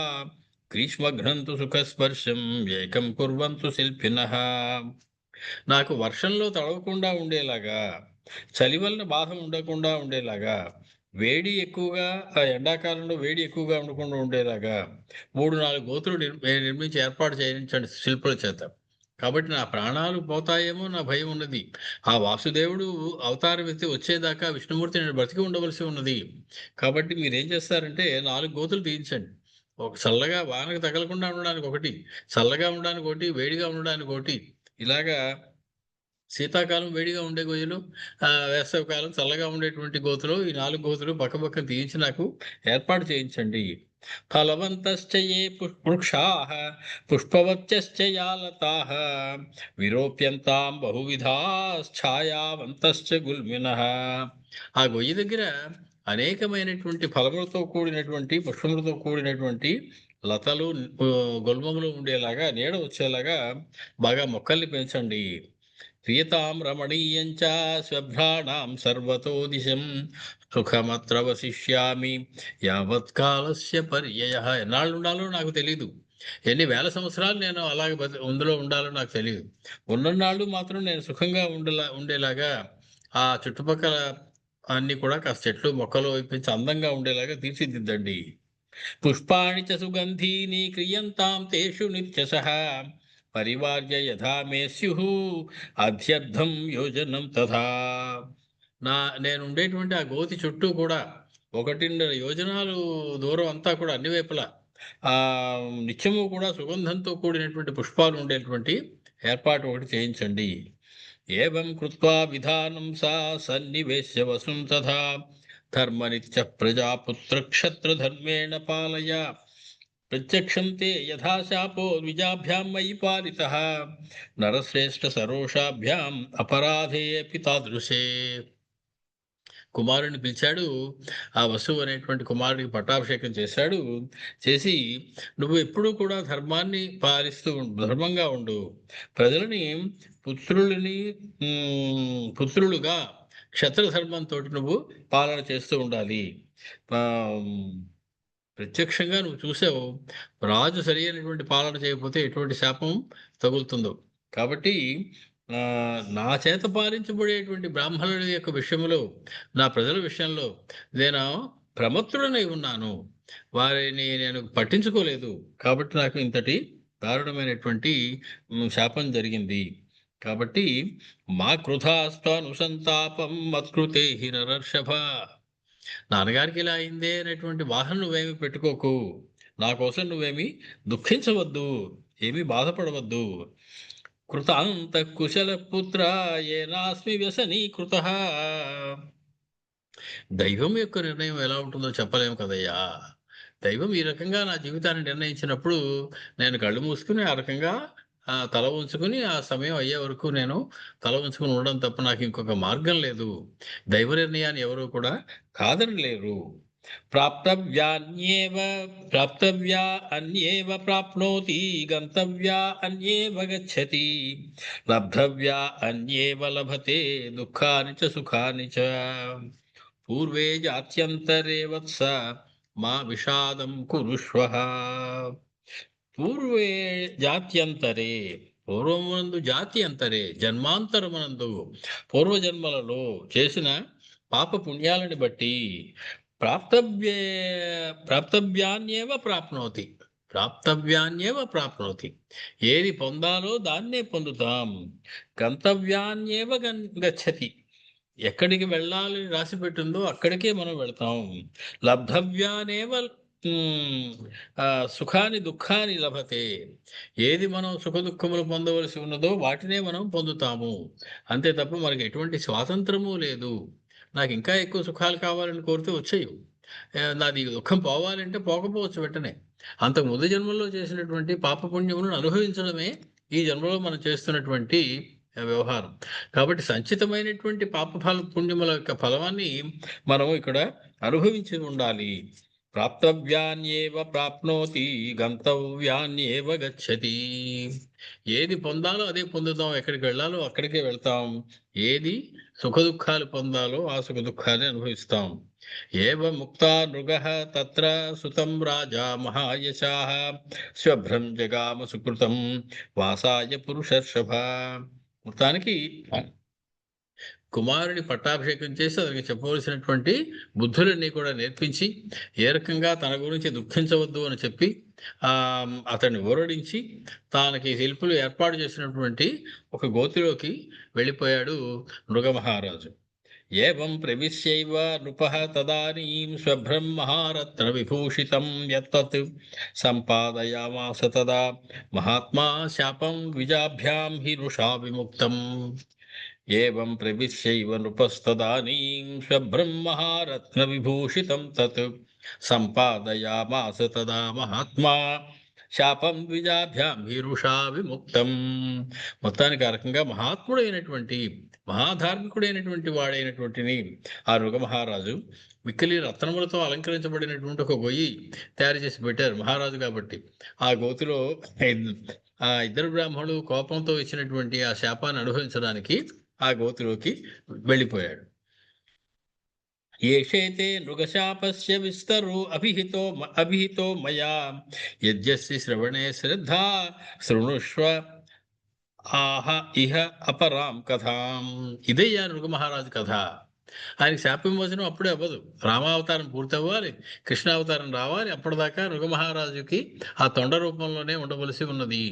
గ్రీష్మఘ్నంతు సుఖస్పర్శం ఏకం కుర్వంతు శిల్పినః. నాకు వర్షంలో తడవకుండా ఉండేలాగా, చలి వలన బాధ ఉండకుండా ఉండేలాగా, వేడి ఎక్కువగా ఎండాకాలంలో వేడి ఎక్కువగా ఉండకుండా ఉండేలాగా 3-4 గోతులు నిర్మించి ఏర్పాటు చేయించండి శిల్పుల చేత. కాబట్టి నా ప్రాణాలు పోతాయేమో నా భయం ఉన్నది. ఆ వాసుదేవుడు అవతారం ఎత్తి వచ్చేదాకా విష్ణుమూర్తి నేను బ్రతికి ఉండవలసి ఉన్నది. కాబట్టి మీరేం చేస్తారంటే 4 గోతులు తీయించండి. ఒక చల్లగా వానకు తగలకుండా ఉండడానికి ఒకటి, చల్లగా ఉండడానికి ఒకటి, వేడిగా ఉండడానికి ఒకటి, ఇలాగా శీతాకాలం వేడిగా ఉండే గొయ్యలు, వేసవికాలం చల్లగా ఉండేటువంటి గోతులు, ఈ 4 గోతులు పక్కపక్కన తీయించి నాకు ఏర్పాటు చేయించండి. ఫలవంతశ్చ ఏ వృక్షాః పుష్పవచ్చశ్చ యా లతాః విరోప్యంతాం బహువిధాశ్ఛాయావంతశ్చ గుల్మినః. ఆ గొయ్యి దగ్గర అనేకమైనటువంటి ఫలములతో కూడినటువంటి, పుష్పములతో కూడినటువంటి లతలు, గుల్మములు ఉండేలాగా, నీడ వచ్చేలాగా బాగా మొక్కల్ని పెంచండి. ప్రియతాం రమణీయం చ స్వభ్రాణాం సర్వతో దిశం సుఖమత్ర వసిష్యామి యావత్ కాలస్య పర్యయః. ఎన్నాళ్ళు ఉండాలో నాకు తెలీదు. ఎన్ని వేల సంవత్సరాలు నేను అలాగే అందులో ఉండాలో నాకు తెలియదు. ఉన్నన్నాళ్ళు మాత్రం నేను సుఖంగా ఉండేలాగా ఆ చుట్టుపక్కల అన్నీ కూడా కాస్త చెట్లు, మొక్కలు వేపించి అందంగా ఉండేలాగా తీర్చిదిద్దండి. పుష్పాణి చ సుగంధీని క్రియంతాం తేషు నిత్యశః పరివార్య యథా మే స్యుః అధ్యర్థం యోజనం తథా. నేను ఉండేటువంటి ఆ గోతి చుట్టూ కూడా 1.5 యోజనాలు దూరం అంతా కూడా అన్ని వైపులా నిత్యము కూడా సుగంధంతో కూడినటువంటి పుష్పాలు ఉండేటువంటి ఏర్పాటు ఒకటి చేయించండి. ఏవం కృత్వా విధానం సా సన్నివేశ్య వసుం తథా ధర్మనిత్య ప్రజాపుత్ర క్షత్రధర్మేణ పాలయ ప్రత్యక్షం తే యథాశాపో ద్విజాభ్యాం మయి పాలితః నరశ్రేష్ఠ సరోషాభ్యాం అపరాధే అపి తాదృశే. కుమారుని పిలిచాడు. ఆ వసువు అనేటువంటి కుమారుడికి పట్టాభిషేకం చేశాడు. చేసి, నువ్వు ఎప్పుడూ కూడా ధర్మాన్ని పాలిస్తూ ధర్మంగా ఉండు, ప్రజలని పుత్రులుగా క్షత్రధర్మంతో నువ్వు పాలన చేస్తూ ఉండాలి. ప్రత్యక్షంగా నువ్వు చూసావు, రాజు సరి అయినటువంటి పాలన చేయకపోతే ఎటువంటి శాపం తగులుతుందో. కాబట్టి నా చేత పాలించబడేటువంటి బ్రాహ్మణుల యొక్క విషయంలో, నా ప్రజల విషయంలో నేను ప్రమత్తుడనై ఉన్నాను. వారిని నేను పట్టించుకోలేదు. కాబట్టి నాకు ఇంతటి దారుణమైనటువంటి శాపం జరిగింది. కాబట్టి మా కృతాస్త్వనుసంతాపం మత్కృతే హి నరర్షభ. నాన్నగారికి ఇలా అయిందే అనేటువంటి బాధను నువ్వేమి పెట్టుకోకు. నా కోసం నువ్వేమి దుఃఖించవద్దు, ఏమీ బాధపడవద్దు. కృతాంత కుశల పుత్ర ఏనాస్మి వ్యసనీకృతః. దైవం యొక్క నిర్ణయం ఎలా ఉంటుందో చెప్పలేము కదయ్యా. దైవం ఈ రకంగా నా జీవితాన్ని నిర్ణయించినప్పుడు నేను కళ్ళు మూసుకుని ఆ రకంగా తల ఉంచుకుని ఆ సమయం అయ్యే వరకు నేను తల ఉంచుకుని ఉండడం తప్ప నాకు ఇంకొక మార్గం లేదు. దైవ నిర్ణయాన్ని ఎవరు కూడా కాదనలేరు. ప్రాప్తవ్యా అన్యేవ ప్రాప్నోతి గంతవ్యా అన్యేవ గచ్చతి లబ్ధవ్యా అన్యేవ లభతే దుఃఖాని చ సుఖాని చ పూర్వే జాత్యంతరే వత్స మా విషాదం కురుష్వః. పూర్వే జాత్యంతరే, పూర్వమునందు, జాతి అంతరే జన్మాంతరమునందు, పూర్వజన్మలలో చేసిన పాప పుణ్యాలని బట్టి ప్రాప్తవ్యాన్యేవ ప్రాప్నోతి, ప్రాప్తవ్యాన్యేవ ప్రాప్నోతి, ఏది పొందాలో దాన్నే పొందుతాం. గంతవ్యాన్యేవ గచ్చతి, ఎక్కడికి వెళ్ళాలి రాసి పెట్టిందో అక్కడికే మనం వెళ్తాం. లబ్ధవ్యానేవ సుఖాని దుఃఖాని లభతే, ఏది మనం సుఖ దుఃఖములు పొందవలసి ఉన్నదో వాటినే మనం పొందుతాము. అంతే తప్ప మనకి ఎటువంటి స్వాతంత్రము లేదు. నాకు ఇంకా ఎక్కువ సుఖాలు కావాలని కోరితే వచ్చేయు, నాది దుఃఖం పోవాలంటే పోకపోవచ్చు వెంటనే. అంతకు ముందు జన్మల్లో చేసినటువంటి పాపపుణ్యములను అనుభవించడమే ఈ జన్మలో మనం చేస్తున్నటువంటి వ్యవహారం. కాబట్టి సంచితమైనటువంటి పుణ్యముల యొక్క ఫలవాన్ని మనం ఇక్కడ అనుభవించి ఉండాలి. ప్రాప్తవ్యాన్యేవ ప్రాప్నోతి గంతవ్యాన్యేవ గచ్చతి. ఏది పొందాలో అదే పొందుతాం, ఎక్కడికి వెళ్ళాలో అక్కడికే వెళ్తాం. ఏది సుఖ దుఃఖాలు పొందాలో ఆ సుఖ దుఃఖాన్ని అనుభవిస్తాం. ఏవ ముక్తా నృగః తత్ర సుతం రాజా మహాయశాః స్వభ్రం జగామ సుకృతం వాసాయ పురుషర్షభ. మొత్తానికి కుమారుని పట్టాభిషేకం చేసి అతనికి చెప్పవలసినటువంటి బుద్ధులన్నీ కూడా నేర్పించి, ఏ రకంగా తన గురించి దుఃఖించవద్దు అని చెప్పి అతన్ని ఊరడించి తనకి శిల్పులు ఏర్పాటు చేసినటువంటి ఒక గోతిలోకి వెళ్ళిపోయాడు మృగమహారాజు. ఏవం ప్రవిశ్యైవ నృపః తదానీం స్వభ్రం మహారత్న విభూషితం యత్తత్ సంపాదయామాస తదా మహాత్మా శాపం ద్విజాభ్యాం హి వృషా విముక్తం. ఏవం ప్రవిశ్యైవ నృపస్తదానీం శుభ్రం మహారత్న విభూషితం తత్ సంపాదయామాస తదా మహాత్మా శాపం ద్విజాభ్యాం హీరుషా విముక్తం. మొత్తానికి ఆ రకంగా మహాత్ముడైనటువంటి మహాధార్మికుడైనటువంటి వాడైనటువంటిని ఆ మహారాజు మిక్కిలి రత్నములతో అలంకరించబడినటువంటి ఒక గొయ్యి తయారు చేసి పెట్టారు మహారాజు కాబట్టి. ఆ గోతిలో ఆ ఇద్దరు బ్రాహ్మణులు కోపంతో ఇచ్చినటువంటి ఆ శాపాన్ని అనుభవించడానికి ఆ గోతిలోకి వెళ్ళిపోయాడు. ఏషేతే మృగశాపస్య విస్తరో అభిహితో మయా యజ్ఞస్య శ్రవణే శ్రద్ధా శృణుష్వ ఆహ ఇహ అపరాం కథాం. ఇదయ్యా మహారాజు కథ. ఆయనకి శాప విమోచనం అప్పుడే అవ్వదు. రామావతారం పూర్తి అవ్వాలి, కృష్ణావతారం రావాలి. అప్పటిదాకా మహారాజుకి ఆ తొండ రూపంలోనే ఉండవలసి ఉన్నది.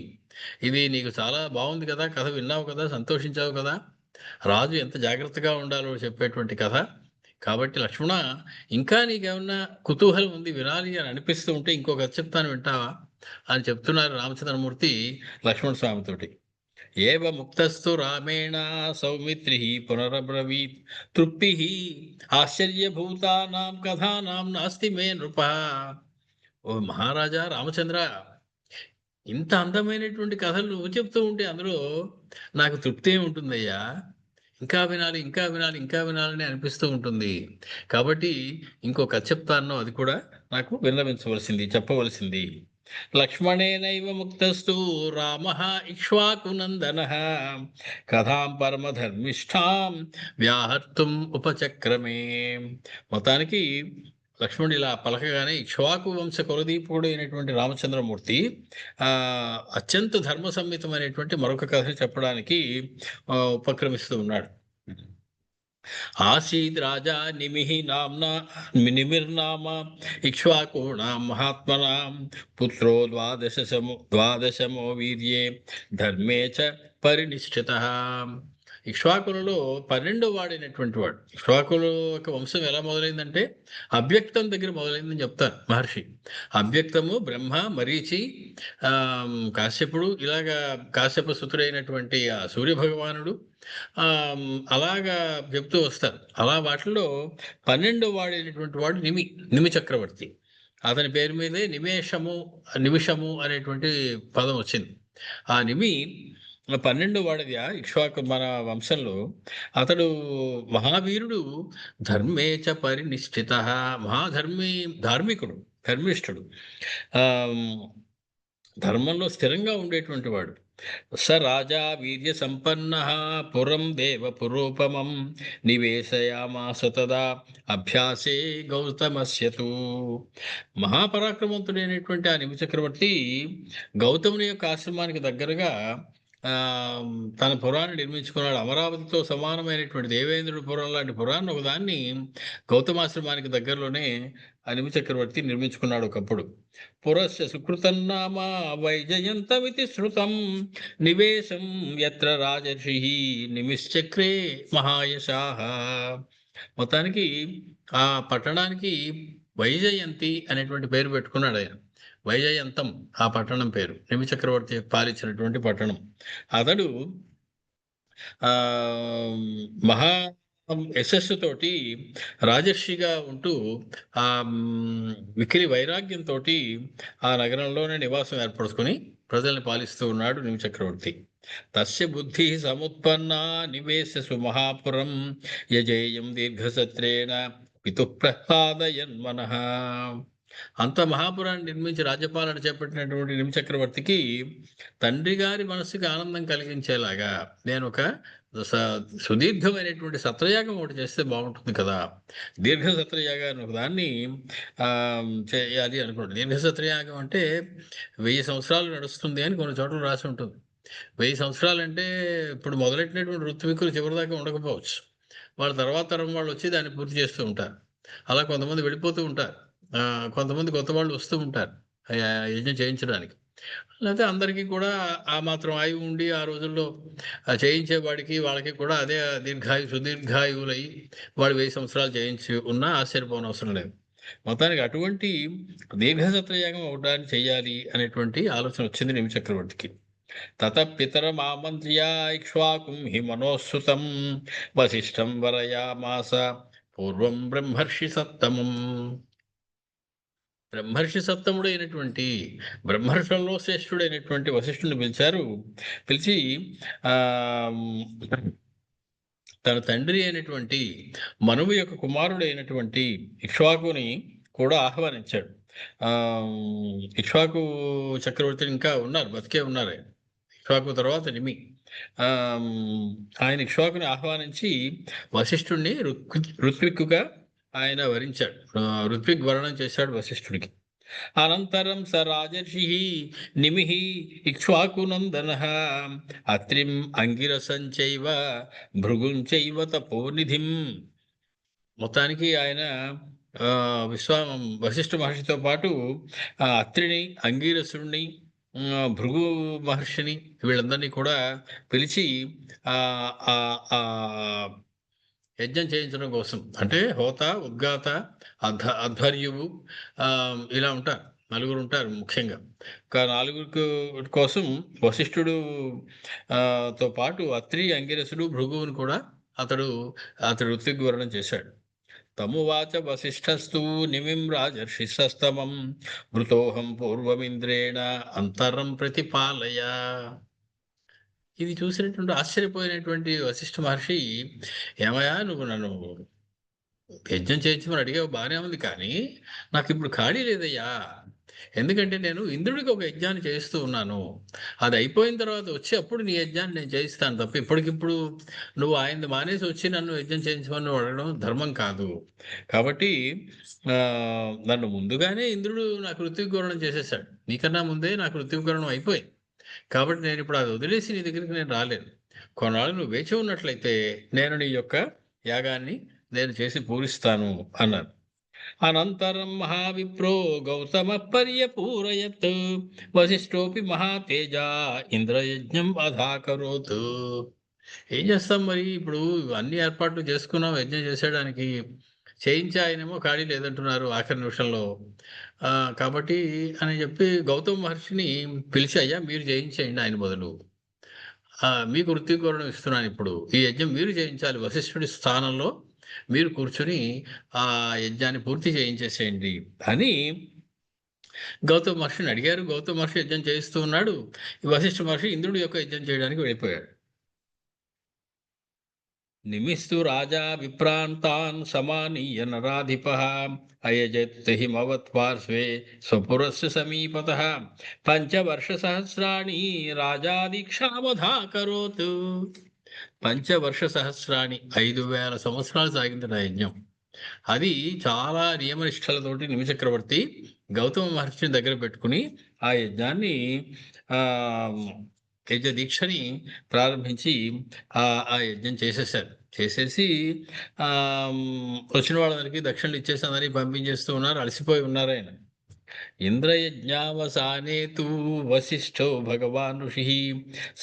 ఇది నీకు చాలా బాగుంది కదా, కథ విన్నావు కదా, సంతోషించావు కదా, రాజు ఎంత జాగ్రత్తగా ఉండాలో చెప్పేటువంటి కథ. కాబట్టి లక్ష్మణ, ఇంకా నీకేమన్నా కుతూహలం ఉంది, వినాలి అని అనిపిస్తూ ఉంటే ఇంకో కథ చెప్తాను, వింటావా అని చెప్తున్నారు రామచంద్రమూర్తి లక్ష్మణ స్వామితోటి. ఏవ ముక్తస్థు రామేణ సౌమిత్రి పునరబ్రవీత్ తృప్తి ఆశ్చర్యభూతానాం కథానాం నాస్తి మే నృప. ఓ మహారాజా రామచంద్ర, ఇంత అందమైనటువంటి కథలు నువ్వు చెప్తూ ఉంటే అందులో నాకు తృప్తి ఉంటుందయ్యా. ఇంకా వినాలి, ఇంకా వినాలి, ఇంకా వినాలని అనిపిస్తూ ఉంటుంది. కాబట్టి ఇంకో కథ చెప్తాను, అది కూడా నాకు విన్నవించవలసింది, చెప్పవలసింది. లక్ష్మణేనైవ ముక్తస్తు రామః ఇక్ష్వాకునందనః కథాం పరమధర్మిష్ఠాం వ్యాహర్తుం ఉపచక్రమే. మొత్తానికి లక్ష్మణుడు ఇలా పలకగానే ఇక్ష్వాకు వంశ కులదీపుడు అయినటువంటి రామచంద్రమూర్తి అత్యంత ధర్మ సంహితమైనటువంటి మరొక కథ చెప్పడానికి ఉపక్రమిస్తూ ఉన్నాడు. ఆసీద్ రాజా నిమిర్నామ ఇక్ష్వాకూణాం మహాత్మనాం పుత్రో ద్వాదశమో వీర్యే ధర్మే చ పరినిష్ఠితః. ఇక్ష్వాకులలో 12వ వాడైనటువంటి వాడు. ఇక్ష్వాకుల యొక్క వంశం ఎలా మొదలైందంటే అవ్యక్తం దగ్గర మొదలైందని చెప్తారు మహర్షి. అవ్యక్తము, బ్రహ్మ, మరీచి, కాశ్యపుడు, ఇలాగా కాశ్యప సుతుడైనటువంటి ఆ సూర్య భగవానుడు, అలాగా చెప్తూ వస్తారు. అలా వాటిలో 12వ వాడైనటువంటి వాడు నిమి చక్రవర్తి. అతని పేరు మీదే నిమిషము అనేటువంటి పదం వచ్చింది. ఆ నిమి 12వ వాడిది ఇక్ష్వాకు మన వంశంలో. అతడు మహావీరుడు, ధర్మేచ పరినిష్ఠిత, ధార్మికుడు, ధర్మిష్ఠుడు, ధర్మంలో స్థిరంగా ఉండేటువంటి వాడు. స రాజా వీర్య సంపన్న పురం దేవ పురోపమం నివేశయామాస తదా అభ్యాసే గౌతమస్యతు. మహాపరాక్రమంతుడైనటువంటి ఆ నిమి చక్రవర్తి గౌతముని యొక్క ఆశ్రమానికి దగ్గరగా తన పురాన్ని నిర్మించుకున్నాడు. అమరావతితో సమానమైనటువంటి దేవేంద్రుడి పురం లాంటి పురాన్ని ఒకదాన్ని గౌతమాశ్రమానికి దగ్గరలోనే ఆ నిమి చక్రవర్తి నిర్మించుకున్నాడు ఒకప్పుడు. పురస్య సుకృతన్నామ వైజయంతమితి శృతం నివేశం యత్ర రాజర్షి నిమిశ్చక్రే మహాయశాః. మొత్తానికి ఆ పట్టణానికి వైజయంతి అనేటువంటి పేరు పెట్టుకున్నాడు ఆయన. వైజయంతం ఆ పట్టణం పేరు, నిమి చక్రవర్తి పాలించినటువంటి పట్టణం. అతడు మహా యశస్సుతోటి రాజర్షిగా ఉంటూ ఆ మిక్కిలి వైరాగ్యంతో ఆ నగరంలోనే నివాసం ఏర్పరచుకొని ప్రజల్ని పాలిస్తూ ఉన్నాడు నిమి చక్రవర్తి. తస్య బుద్ధి సముత్పన్న నివేశసు మహాపురం యజేయం దీర్ఘసత్రేణ పితు ప్రహ్లాదయన్మనః. అంత మహాపురాన్ని నిర్మించి రాజ్యపాలన చేపట్టినటువంటి నిమి చక్రవర్తికి తండ్రి గారి మనసుకి ఆనందం కలిగించేలాగా నేను ఒక సుదీర్ఘమైనటువంటి సత్రయాగం ఒకటి చేస్తే బాగుంటుంది కదా, దీర్ఘ సత్రయాగాన్ని ఒక దాన్ని చేయాలి అనుకుంటుంది. దీర్ఘ సత్రయాగం అంటే 1000 సంవత్సరాలు నడుస్తుంది అని కొన్ని చోట్ల రాసి ఉంటుంది. 1000 సంవత్సరాలు అంటే ఇప్పుడు మొదలెట్టినటువంటి ఋత్వికులు చివరిదాకా ఉండకపోవచ్చు. వాళ్ళ తర్వాత తరం వాళ్ళు వచ్చి దాన్ని పూర్తి చేస్తూ ఉంటారు. అలా కొంతమంది వెళ్ళిపోతూ ఉంటారు, కొంతమంది కొత్త వాళ్ళు వస్తూ ఉంటారు యజ్ఞం చేయించడానికి. లేకపోతే అందరికీ కూడా ఆ మాత్రం ఆయువు ఉండి ఆ రోజుల్లో చేయించేవాడికి వాళ్ళకి కూడా అదే సుదీర్ఘాయువులై వాడు 1000 సంవత్సరాలు చేయించి ఉన్నా ఆశ్చర్యపోనవసరం లేదు. మొత్తానికి అటువంటి దీర్ఘసత్రయాగం ఒకటాన్ని చెయ్యాలి అనేటువంటి ఆలోచన వచ్చింది నిమి చక్రవర్తికి. తతః పితరమామంత్ర్య ఇక్ష్వాకుం హి మనోస్సుతం వసిష్ఠం వరయామాస పూర్వం బ్రహ్మర్షి సత్తమం. బ్రహ్మర్షి సత్తముడైనటువంటి బ్రహ్మర్షుల్లో శ్రేష్ఠుడైనటువంటి వశిష్ఠుని పిలిచారు. పిలిచి ఆ తన తండ్రి అయినటువంటి మనువు యొక్క కుమారుడైనటువంటి ఇక్ష్వాకుని కూడా ఆహ్వానించాడు. ఆ ఇక్ష్వాకు చక్రవర్తి ఇంకా ఉన్నారు, బతికే ఉన్నారు ఆయన. ఇక్ష్వాకు తర్వాత నిమి. ఆ ఆయన ఇక్ష్వాకుని ఆహ్వానించి వశిష్ఠుణ్ణి ఋత్విక్కుగా ఆయన వరించాడు. ఋత్విక్ వరణం చేశాడు వశిష్ఠుడికి. అనంతరం స రాజర్షి నిమిః ఇక్ష్వాకునందనః అత్రిం అంగిరసంచైవ భృగుంచైవ తపోనిధిం. మొత్తానికి ఆయన వశిష్ఠ మహర్షితో పాటు అత్రిని, అంగీరసుడిని, భృగు మహర్షిని వీళ్ళందరినీ కూడా పిలిచి ఆ ఆ ఆ యజ్ఞం చేయించడం కోసం, అంటే హోత, ఉద్గాత, అధ్వర్యువు ఇలా ఉంటారు, నలుగురు ఉంటారు ముఖ్యంగా. నలుగురు కోసం వశిష్ఠుడు తో పాటు అత్రి, అంగిరసుడు, భృగువుని కూడా అతడు ఋత్విగ్వరణం చేశాడు. తమువాచ వశిష్ఠస్తు నిమిం రాజర్షిస్తమం మృతోహం పూర్వమింద్రేణ అంతరం ప్రతిపాలయ. ఇది చూసినటువంటి ఆశ్చర్యపోయినటువంటి వశిష్ఠ మహర్షి, ఏమయ్యా నువ్వు నన్ను యజ్ఞం చేయించమని అడిగావు, బాగానే ఉంది, కానీ నాకు ఇప్పుడు ఖాళీ లేదయ్యా. ఎందుకంటే నేను ఇంద్రుడికి ఒక యజ్ఞాన్ని చేస్తూ ఉన్నాను. అది అయిపోయిన తర్వాత వచ్చి అప్పుడు నీ యజ్ఞాన్ని నేను చేయిస్తాను తప్ప ఇప్పటికిప్పుడు నువ్వు ఆయన్ని మానేసి వచ్చి నన్ను యజ్ఞం చేయించమని అడగడం ధర్మం కాదు. కాబట్టి నన్ను ముందుగానే ఇంద్రుడు నాకు ఋత్విగ్వరణం చేసేసాడు. నీకన్నా ముందే నాకు ఋత్విగ్వరణం అయిపోయింది. కాబట్టి నేను ఇప్పుడు అది వదిలేసి నీ దగ్గరికి నేను రాలేను. కొన్నాళ్ళు నువ్వు వేచి ఉన్నట్లయితే నేను నీ యొక్క యాగాన్ని నేను చేసి పూరిస్తాను అన్నారు. అనంతరం మహావిప్రో గౌతమ పర్యపూరయత్ వశిష్ఠోపి మహాతేజ ఇంద్రయజ్ఞం అధాకరోత్. ఏం చేస్తాం మరి, ఇప్పుడు అన్ని ఏర్పాట్లు చేసుకున్నాం యజ్ఞం చేసేయడానికి, చేయించి ఆయనేమో ఖాళీ లేదంటున్నారు ఆఖరి నిమిషంలో. కాబట్టి అని చెప్పి గౌతమ మహర్షిని పిలిచి, అయ్యా మీరు చేయించేయండి ఆయన బదులు, మీకు ఋత్విగ్వరణం ఇస్తున్నాను, ఇప్పుడు ఈ యజ్ఞం మీరు చేయించాలి, వశిష్ఠుడి స్థానంలో మీరు కూర్చొని ఆ యజ్ఞాన్ని పూర్తి చేయించేసేయండి అని గౌతమ మహర్షిని అడిగారు. గౌతమ మహర్షి యజ్ఞం చేయిస్తూ ఉన్నాడు. వశిష్ఠ మహర్షి ఇంద్రుడి యొక్క యజ్ఞం చేయడానికి వెళ్ళిపోయాడు. నిమిస్తు రాజా విప్రాంతాన్ సమానీయ నరాధిపః అయజత్ హిమవత్ పార్శ్వే స్వపురస్య సమీపతః పంచవర్ష సహస్రాణి రాజా దీక్షామధాకరోత్. పంచవర్ష సహస్రాణి 5,000 సంవత్సరాలు సాగింది నా యజ్ఞం. అది చాలా నియమనిష్టలతోటి నిమిచక్రవర్తి గౌతమ మహర్షిని దగ్గర పెట్టుకుని ఆ యజ్ఞాన్ని యజ్ఞ దీక్షని ప్రారంభించి ఆ యజ్ఞం చేసేసారు. చేసేసి వచ్చిన వాళ్ళందరికీ దక్షిణలు ఇచ్చేసి అందరినీ పంపించేస్తూ ఉన్నారు. అలసిపోయి ఉన్నారు ఆయన. ఇంద్రయజ్ఞావసానే తు వశిష్ఠో భగవాన్ ఋషి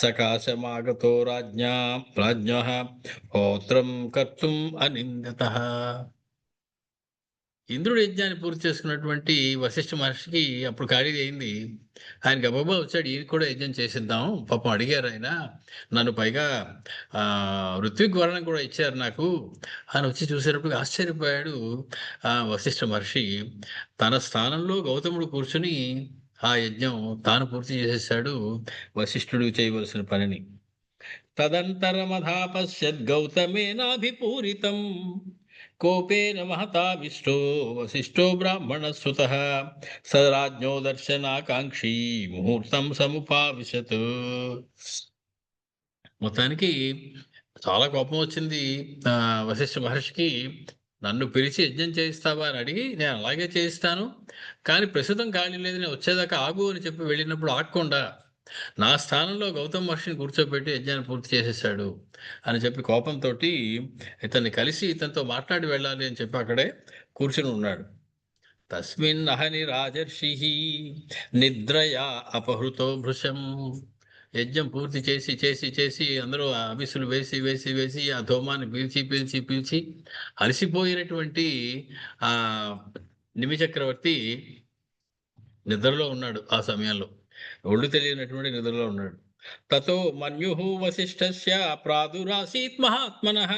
సకాశమాగతో రాజ్ఞః హోత్రం కర్తుం అనిందతః. ఇంద్రుడు యజ్ఞాన్ని పూర్తి చేసుకున్నటువంటి వశిష్ఠ మహర్షికి అప్పుడు ఖాళీ అయింది. ఆయన గబగబా వచ్చాడు, ఈయన కూడా యజ్ఞం చేసిద్దాం, పాపం అడిగారు ఆయన నన్ను, పైగా ఋత్విగ్వరణం కూడా ఇచ్చారు నాకు అని వచ్చి చూసేటప్పుడు ఆశ్చర్యపోయాడు వశిష్ఠ మహర్షి. తన స్థానంలో గౌతముడు కూర్చుని ఆ యజ్ఞం తాను పూర్తి చేసేసాడు, వశిష్ఠుడు చేయవలసిన పనిని. తదంతరమధాపశ్యద్ గౌతమేనాభిపూరితం కోపేన మహతావిష్టో వశిష్ఠో బ్రాహ్మణసుతః స రాజ్ఞో దర్శనాకాంక్షీ ముహూర్తం సముపావిశత్. మొత్తానికి చాలా కోపం వచ్చింది వశిష్ఠ మహర్షికి. నన్ను పిలిచి యజ్ఞం చేయిస్తావా అని అడిగి, నేను అలాగే చేయిస్తాను, కానీ ప్రస్తుతం ఖాళీ లేదు, నేను వచ్చేదాకా ఆగు అని చెప్పి వెళ్ళినప్పుడు ఆగకుండా నా స్థానంలో గౌతమ మహర్షిని కూర్చోబెట్టి యజ్ఞాన్ని పూర్తి చేసేసాడు అని చెప్పి కోపంతో ఇతన్ని కలిసి ఇతనితో మాట్లాడి వెళ్ళాలి అని చెప్పి అక్కడే కూర్చుని ఉన్నాడు. తస్మిన్ అహని రాజర్షి నిద్రయా అపహృతో భృశం. యజ్ఞం పూర్తి చేసి చేసి చేసి అందరూ అభిసులు వేసి వేసి వేసి ఆ ధూమాన్ని పీల్చి పీల్చి పీల్చి అలసిపోయినటువంటి ఆ నిమి చక్రవర్తి నిద్రలో ఉన్నాడు. ఆ సమయంలో ఒళ్ళు తెలియనటువంటి నిద్రలో ఉన్నాడు. తతో మన్యుః వసిష్ఠస్య ప్రాదురాసీత్ మహాత్మనః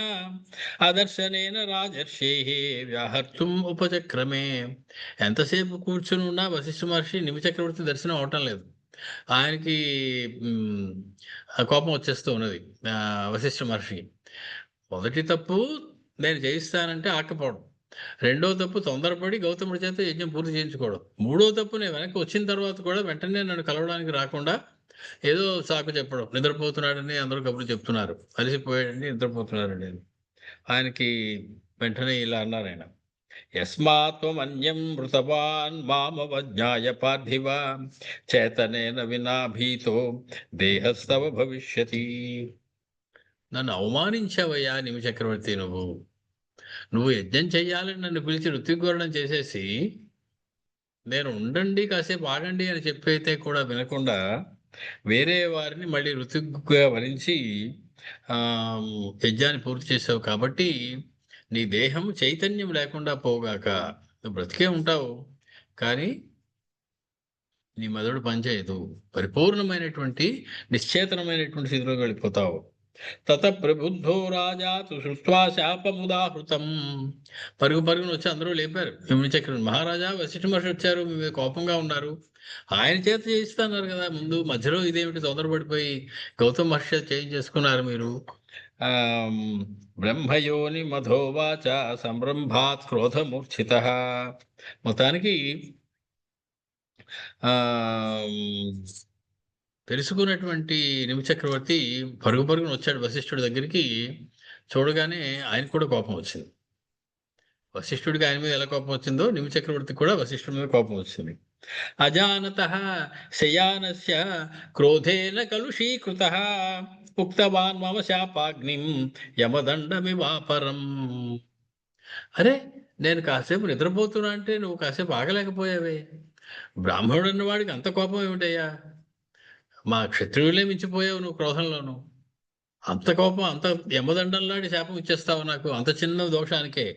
అదర్శనేన రాజర్షేః వ్యాహర్తుం ఉపచక్రమే. ఎంతసేపు కూర్చుని ఉన్నా వశిష్ఠ మహర్షి నిమిషచక్రవర్తి దర్శనం అవటం లేదు. ఆయనకి కోపం వచ్చేస్తూ ఉన్నది వశిష్ఠ మహర్షికి. మొదటి తప్పు నేను చేయిస్తానంటే ఆకపోవడం. రెండో తప్పు తొందరపడి గౌతముడి చేత యజ్ఞం పూర్తి చేయించుకోవడం. మూడో తప్పు నేను వెనక్కి వచ్చిన తర్వాత కూడా వెంటనే నన్ను కలవడానికి రాకుండా ఏదో సాకు చెప్పడం. నిద్రపోతున్నాడని అందరూ కబుర్లు చెప్తున్నారు. అలసిపోయాడండి, నిద్రపోతున్నాడండి అని. ఆయనకి వెంటనే ఇలా అన్నారాయన. యస్మాత్ త్వమన్యం మృతవాన్ మామవజ్ఞాయ పార్థివ చేతనేన వినా భీతో దేహస్తవ భవిష్యతి. నన్ను అవమానించావయ్యా నిమిషచక్రవర్తి నువ్వు. నువ్వు యజ్ఞం చెయ్యాలని నన్ను పిలిచి ఋత్విగ్వరణం చేసేసి, నేను ఉండండి కాసేపు ఆగండి అని చెప్పైతే కూడా వినకుండా వేరే వారిని మళ్ళీ ఋత్విగ్గా వరించి యజ్ఞాన్ని పూర్తి చేసావు. కాబట్టి నీ దేహం చైతన్యం లేకుండా పోగాక. నువ్వు బ్రతికే ఉంటావు, కానీ నీ మెదడు పనిచేయదు. పరిపూర్ణమైనటువంటి నిశ్చేతనమైనటువంటి స్థితిలోకి వెళ్ళిపోతావు. తత ప్రబుద్ధో రాజా తు శృత్వా శాపముదాహృతం. పరుగు పరుగున వచ్చి అందరూ లేపారు. చక్రవర్తి మహారాజా వశిష్ఠ మహర్షి వచ్చారు, మీ మీద కోపంగా ఉన్నారు. ఆయన చేత చేయిస్తున్నారు కదా ముందు, మధ్యలో ఇదేమిటి తొందరపడిపోయి గౌతమ మహర్షి చేయించేసుకున్నారు మీరు. బ్రహ్మయోని మధోవాచ సంరంభాత్ క్రోధమూర్ఛిత. మొత్తానికి తెలుసుకున్నటువంటి నిమిషచక్రవర్తి పరుగు పరుగున వచ్చాడు వశిష్ఠుడి దగ్గరికి. చూడగానే ఆయనకు కూడా కోపం వచ్చింది. వశిష్ఠుడికి ఆయన మీద ఎలా కోపం వచ్చిందో నిమిషచక్రవర్తికి కూడా వశిష్ఠుడి మీద కోపం వచ్చింది. అజానతః శయానస్య క్రోధేన కలుషీకృతః ఉక్తవాన్ మమ శాపాగ్నిం యమదండమివాపరం. అరే, నేను కాసేపు నిద్రపోతున్నా అంటే నువ్వు కాసేపు ఆగలేకపోయావే. బ్రాహ్మణుడు అన్నవాడికి అంత కోపం ఏమిటయ్యా? మా క్షత్రియులే మించిపోయావు నువ్వు క్రోధంలోను. అంత కోపం, అంత యమదండంలాంటి శాపం ఇచ్చేస్తావు నాకు అంత చిన్న దోషానికే.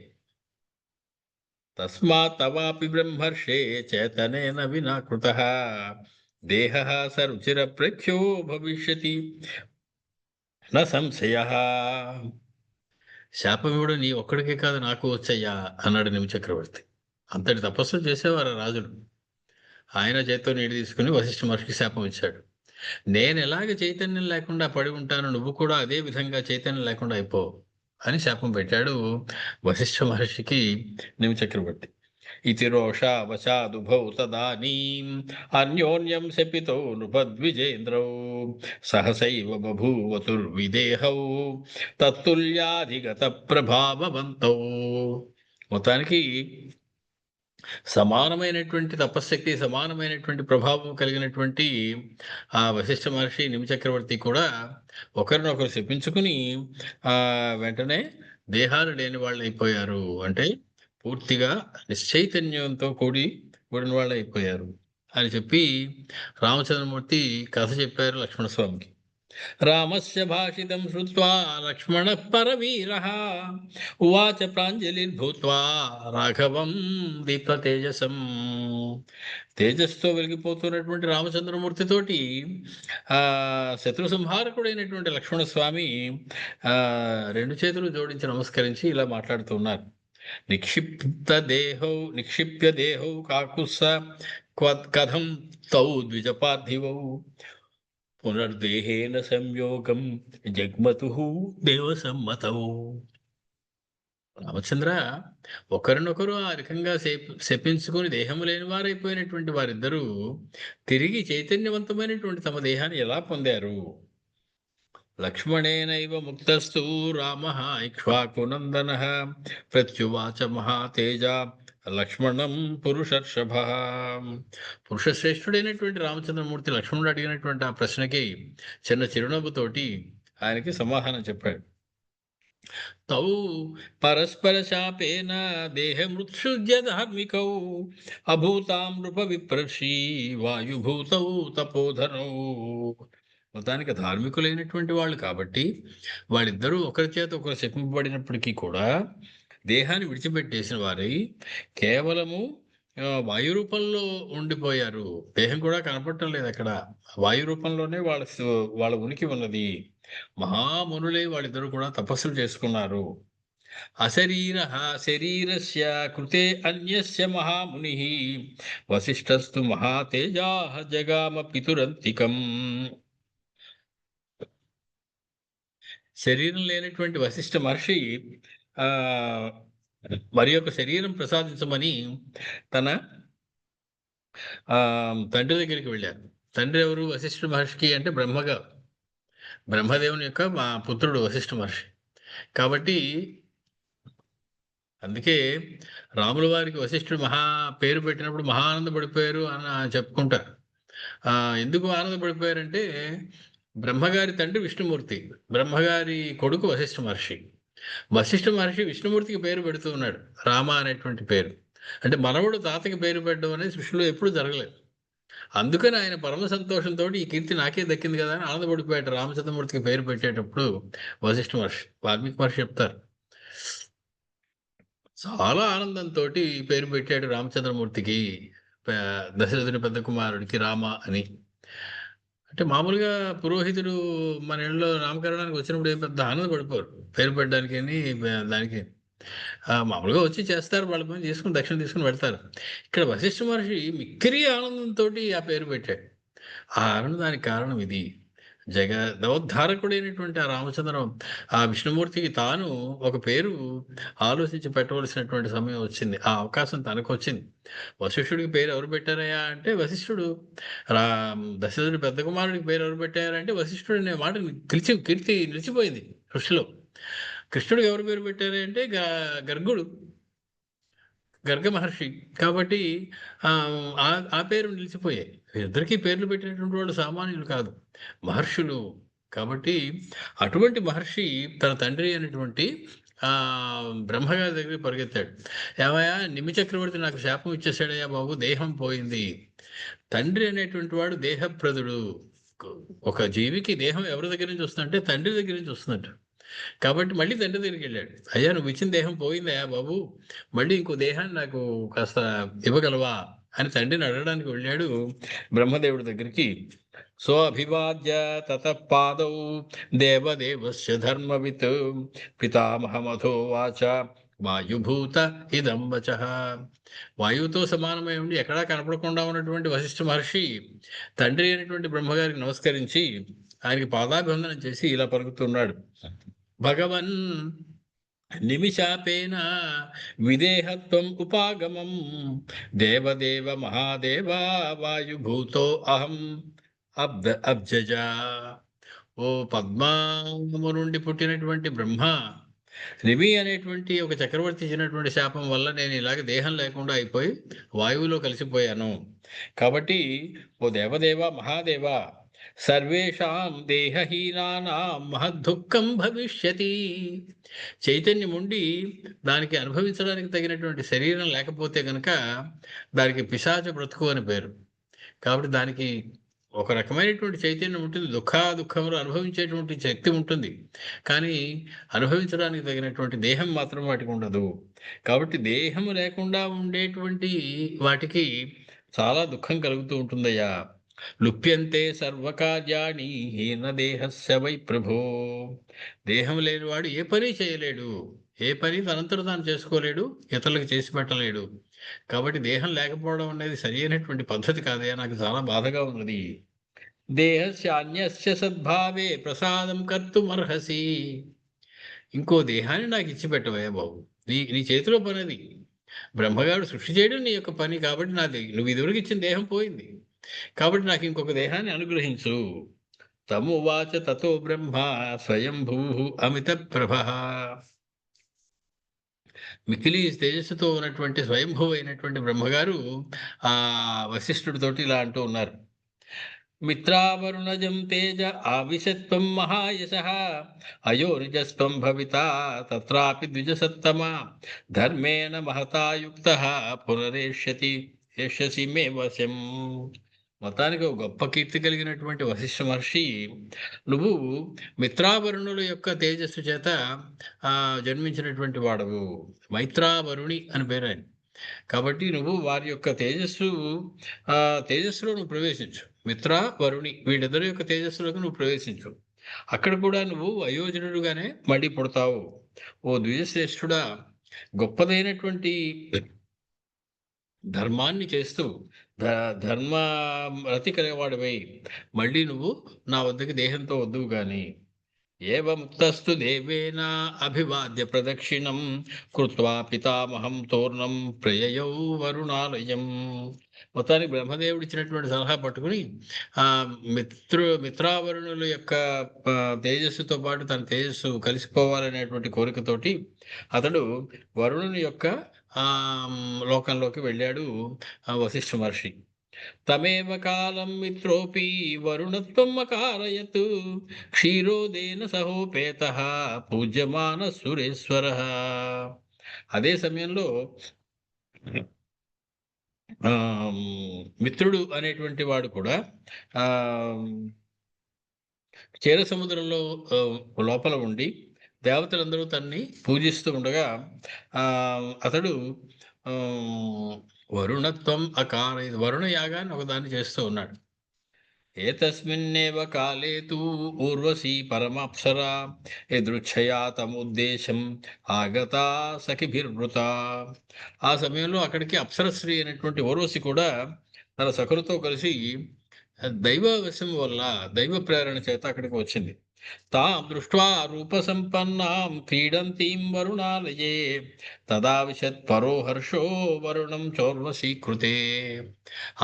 తస్మాత్ తవాపి బ్రహ్మర్షే చేతనేన వినా కృతః దేహః సరుచిర ప్రఖ్యో భవిష్యతి న సంశయః. శాపం ఇవ్వడం నీ ఒక్కడికే కాదు, నాకు వచ్చయ్యా అన్నాడు నిమిషచక్రవర్తి. అంతటి తపస్సు చేసేవారు రాజులు. ఆయన చేత్తో నీళ్ళు తీసుకుని వశిష్ఠ మహర్షికి శాపం ఇచ్చాడు. నేను ఎలాగ చైతన్యం లేకుండా పడి ఉంటాను, నువ్వు కూడా అదే విధంగా చైతన్యం లేకుండా అయిపో అని శాపం పెట్టాడు వశిష్ఠ మహర్షికి నిమిషచక్రవర్తి. ఇతి రోషావశాదుభౌ తదానీం అన్యోన్యం శపితో నృపద్విజేంద్రౌ సహసైవ బభూవతుర్విదేహౌ తత్తుల్యాధిగత ప్రభావవంతౌ. మొత్తానికి సమానమైనటువంటి తపశ్శక్తి, సమానమైనటువంటి ప్రభావం కలిగినటువంటి ఆ వశిష్ఠ మహర్షి నిమిషచక్రవర్తి కూడా ఒకరినొకరు శపించుకుని వెంటనే దేహాలు లేని వాళ్ళు అయిపోయారు. అంటే పూర్తిగా నిశ్చైతన్యంతో కూడిన వాళ్ళు అయిపోయారు అని చెప్పి రామచంద్రమూర్తి కథ చెప్పారు లక్ష్మణస్వామికి. రామస్య భాషితం శ్రుత్వా లక్ష్మణః పరవీరః ఉవాచ ప్రాంజలిర్భూత్వా రాఘవం దీప్తతేజసం. తేజస్తో వెలిగిపోతున్నటువంటి రామచంద్రమూర్తితోటి శత్రు సంహారకుడైనటువంటి లక్ష్మణస్వామి రెండు చేతులు జోడించి నమస్కరించి ఇలా మాట్లాడుతున్నారు. నిక్షిప్య దేహౌ కాకుత్స కథం తౌ ద్విజపార్థివౌ పునర్దేహేన సంయోగం జగ్మతుః దేవసమ్మతౌ. రామచంద్ర, ఒకరినొకరు ఆ రకంగా శపించుకుని దేహము లేని వారైపోయినటువంటి వారిద్దరూ తిరిగి చైతన్యవంతమైనటువంటి తమ దేహాన్ని ఎలా పొందారు? లక్ష్మణేనైవ ముక్తస్తు రామః ఇక్ష్వాకునందనః ప్రత్యువాచ మహాతేజ లక్ష్మణం పురుషర్షభః. పురుషశ్రేష్ఠుడైనటువంటి రామచంద్రమూర్తి లక్ష్మణుడు అడిగినటువంటి ఆ ప్రశ్నకి చిన్న చిరునవ్వుతోటి ఆయనకి సమాధానం చెప్పాడు. తౌ పరస్పర శాపేన దేహమృత్సృజ్య ధార్మికౌ అభూతాం నృప విప్రర్షి వాయుభూతౌ తపోధనౌ. మొత్తానికి ధార్మికులైనటువంటి వాళ్ళు కాబట్టి వాళ్ళిద్దరూ ఒకరి చేత ఒకరు శపింపబడినప్పటికీ కూడా దేహాన్ని విడిచిపెట్టేసిన వారై కేవలము వాయు రూపంలో ఉండిపోయారు. దేహం కూడా కనపడటం లేదక్కడ. వాయు రూపంలోనే వాళ్ళ ఉనికి ఉన్నది. మహామునులే వాళ్ళిద్దరూ కూడా తపస్సులు చేసుకున్నారు. అశరీరః శరీరస్య కృతే అన్యస్య మహామునిః వసిష్ఠస్తు మహాతేజాః జగామ పితురంతికం. శరీరం లేనటువంటి వశిష్ఠ మహర్షి ఆహ్, మరి యొక్క శరీరం ప్రసాదించమని తన తండ్రి దగ్గరికి వెళ్ళారు. తండ్రి ఎవరు? వశిష్ఠ మహర్షికి అంటే బ్రహ్మదేవుని యొక్క పుత్రుడు వశిష్ఠ మహర్షి. కాబట్టి అందుకే రాముల వారికి వశిష్ఠుడు పేరు పెట్టినప్పుడు మహా ఆనందపడిపోయారు అని చెప్పుకుంటారు. ఎందుకు ఆనందపడిపోయారంటే బ్రహ్మగారి తండ్రి విష్ణుమూర్తి. బ్రహ్మగారి కొడుకు వశిష్ఠ మహర్షి. వశిష్ఠ మహర్షి విష్ణుమూర్తికి పేరు పెడుతూ ఉన్నాడు. రామ అనేటువంటి పేరు. అంటే మనవడు తాతకి పేరు పెట్టడం అనేది సృష్టిలో ఎప్పుడూ జరగలేదు. అందుకని ఆయన పరమ సంతోషంతోటి ఈ కీర్తి నాకే దక్కింది కదా! అని ఆనందపడిపోయాడు. రామచంద్రమూర్తికి పేరు పెట్టేటప్పుడు వశిష్ఠ మహర్షి. వాల్మీకి మహర్షి చెప్తారు. చాలా ఆనందంతోటి పేరు పెట్టాడు రామచంద్రమూర్తికి. ప దశరథుని పెద్ద కుమారుడికి రామ అని. అంటే మామూలుగా పురోహితుడు మన ఇళ్ళలో నామకరణానికి వచ్చినప్పుడు ఏం పెద్ద ఆనందపడిపోరు. పేరు పెట్టడానికని దానికి మామూలుగా వచ్చి చేస్తారు. వాళ్ళ పని చేసుకొని దక్షిణ తీసుకొని వెళ్తారు. ఇక్కడ వశిష్ఠ మహర్షి మిక్కిలి ఆనందంతోటి ఆ పేరు పెట్టాడు. ఆ ఆనందానికి కారణం ఇది. జగదోద్ధారకుడైనటువంటి ఆ రామచంద్రం ఆ విష్ణుమూర్తికి తాను ఒక పేరు ఆలోచించి పెట్టవలసినటువంటి సమయం వచ్చింది. ఆ అవకాశం తనకొచ్చింది. వశిష్ఠుడికి పేరు ఎవరు పెట్టారయ్యా అంటే వశిష్ఠుడు. రా దశరథుడి పెద్ద కుమారుడికి పేరు ఎవరు పెట్టారంటే వశిష్ఠుడు అనే మాట కీర్తి నిలిచిపోయింది సృష్టిలో. కృష్ణుడికి ఎవరు పేరు పెట్టారు అంటే గర్గుడు. గర్గ మహర్షి. కాబట్టి ఆ పేరు నిలిచిపోయాయి. వీరిద్దరికీ పేర్లు పెట్టినటువంటి వాళ్ళు సామాన్యులు కాదు. మహర్షులు. కాబట్టి అటువంటి మహర్షి తన తండ్రి అయినటువంటి బ్రహ్మగారి దగ్గరికి పరిగెత్తాడు. ఏమయ్యా! నిమి చక్రవర్తి నాకు శాపం ఇచ్చేసాడయ్యా బాబు! దేహం పోయింది. తండ్రి అనేటువంటి వాడు దేహప్రదుడు. ఒక జీవికి దేహం ఎవరి దగ్గర నుంచి వస్తుందంటే తండ్రి దగ్గర నుంచి వస్తుందంట. కాబట్టి మళ్ళీ తండ్రి దగ్గరికెళ్ళాడు. "అయ్యా! నువ్విచ్చిన దేహం పోయిందయ్యా బాబు! మళ్ళీ ఇంకో దేహాన్ని నాకు కాస్త ఇవ్వగలవా?" అని తండ్రిని అడగడానికి వెళ్ళాడు బ్రహ్మదేవుడి దగ్గరికి. సోऽభివాద్య తతః పాదౌ దేవదేవస్య ధర్మవిత్ పితామహమథోవాచ వాయుభూత ఇదం వచః. వాయువుతో సమానమై ఉండి ఎక్కడా కనపడకుండా ఉన్నటువంటి వశిష్ఠ మహర్షి తండ్రి అయినటువంటి బ్రహ్మగారికి నమస్కరించి ఆయనకి పాదాభివందనం చేసి ఇలా పలుకుతున్నాడు. భగవన్ నిమిషాపేన విదేహత్వం ఉపాగమం దేవదేవ మహాదేవ వాయుభూతో అహం అబ్జజ. ఓ పద్మాము నుండి పుట్టినటువంటి బ్రహ్మ, నిమి అనేటువంటి ఒక చక్రవర్తి ఇచ్చినటువంటి శాపం వల్ల నేను ఇలాగ దేహం లేకుండా అయిపోయి వాయువులో కలిసిపోయాను. కాబట్టి ఓ దేవదేవ మహాదేవ సర్వేషాం దేహహీనానాం మహద్దుఃఖం భవిష్యతి. చైతన్యం ఉండి దానికి అనుభవించడానికి తగినటువంటి శరీరం లేకపోతే గనక దానికి పిశాచ బ్రతుకు అని పేరు. కాబట్టి దానికి ఒక రకమైనటువంటి చైతన్యం ఉంటుంది. దుఃఖములు అనుభవించేటువంటి శక్తి ఉంటుంది. కానీ అనుభవించడానికి తగినటువంటి దేహం మాత్రం వాటికి ఉండదు. కాబట్టి దేహము లేకుండా ఉండేటువంటి వాటికి చాలా దుఃఖం కలుగుతూ ఉంటుందయ్యా. లుప్యంతే సర్వకార్యాణి హీన దేహస్య వై ప్రభో. దేహం లేనివాడు ఏ పని చేయలేడు. ఏ పని తనంతట తాను చేసుకోలేడు. ఇతరులకు చేసి పెట్టలేడు. కాబట్టి దేహం లేకపోవడం అనేది సరియైనటువంటి పద్ధతి కాదయ్యా. నాకు చాలా బాధగా ఉన్నది. దేహస్య అన్యస్య సద్భావే ప్రసాదం కర్తుమర్హసి. ఇంకో దేహాన్ని నాకు ఇచ్చి పెట్టవయ్యా బాబు. నీ నీ చేతిలో పనది. బ్రహ్మగారు సృష్టి చేయడం నీ యొక్క పని. కాబట్టి నువ్వు ఇదివరకు ఇచ్చిన దేహం పోయింది. కాబట్టి నాకు ఇంకొక దేహాన్ని అనుగ్రహించు. తమువాచ తతో బ్రహ్మ స్వయంభూ అమిత ప్రభ. మిక్కిలి తేజస్సుతో ఉన్నటువంటి స్వయంభూ అయినటువంటి బ్రహ్మగారు ఆ వశిష్ఠుడితోటి ఇలా అంటూ ఉన్నారు. మిత్రావరుణజం తేజ ఆవిశత్వం మహాయశః అయోనిజస్త్వం భవితా తత్రాపి ద్విజసత్తమ ధర్మేణ మహతా యుక్తః పునరేష్యసి మే వశం. మొత్తానికి ఒక గొప్ప కీర్తి కలిగినటువంటి వశిష్ఠ మహర్షి, నువ్వు మిత్రావరుణుల యొక్క తేజస్సు చేత జన్మించినటువంటి వాడవు. మైత్రావరుణి అని పేరు ఆయన. కాబట్టి నువ్వు వారి యొక్క తేజస్సులో నువ్వు ప్రవేశించు. మిత్ర, వరుణి వీళ్ళిద్దరి యొక్క తేజస్సులోకి నువ్వు ప్రవేశించు. అక్కడ కూడా నువ్వు వయోజనుడుగానే మళ్ళీ పుడతావు. ఓ ద్విజశ్రేష్ఠుడా! గొప్పదైనటువంటి ధర్మాన్ని చేస్తూ ధ ధర్మరతి కలిగినవాడివై మళ్ళీ నువ్వు నా వద్దకు దేహంతో వద్దువు గాని. ఏవముక్తస్తు దేవేన అభివాద్య ప్రదక్షిణం కృత్వా పితామహం తోర్ణం ప్రయయౌ వరుణాలయం. మొత్తానికి బ్రహ్మదేవుడు ఇచ్చినటువంటి సలహా పట్టుకుని ఆ మిత్రావరుణుల యొక్క తేజస్సుతో పాటు తన తేజస్సు కలిసిపోవాలనేటువంటి కోరికతోటి అతడు వరుణుని యొక్క లోకంలోకి వెళ్ళాడు వశిష్ఠ మహర్షి. తమేవ కాలం మిత్రోపి వరుణత్వం అకారయత్ క్షీరోదేన సహోపేత పూజ్యమాన సురేశ్వర. అదే సమయంలో మిత్రుడు అనేటువంటి వాడు కూడా క్షీర సముద్రంలో లోపల ఉండి దేవతలందరూ తన్ని పూజిస్తూ ఉండగా అతడు వరుణత్వం వరుణ యాగాన్ని ఒకదాన్ని చేస్తూ ఉన్నాడు. ఏతస్మిన్నేవ కాలే తు ఊర్వశీ పరమాప్సరా యదృచ్ఛయా తముద్దేశం ఆగతా సఖిభిర్వృత. ఆ సమయంలో అక్కడికి అప్సరశ్రీ అనేటువంటి ఊర్వశి కూడా తన సఖులతో కలిసి దైవవశం వల్ల దైవ ప్రేరణ చేత అక్కడికి వచ్చింది. తాం దృష్ట్వా రూపసంపన్నాం క్రీడంతీం వరుణాలయే తదా విశత్ పరో హర్షో వరుణం చోర్వశీకృతే.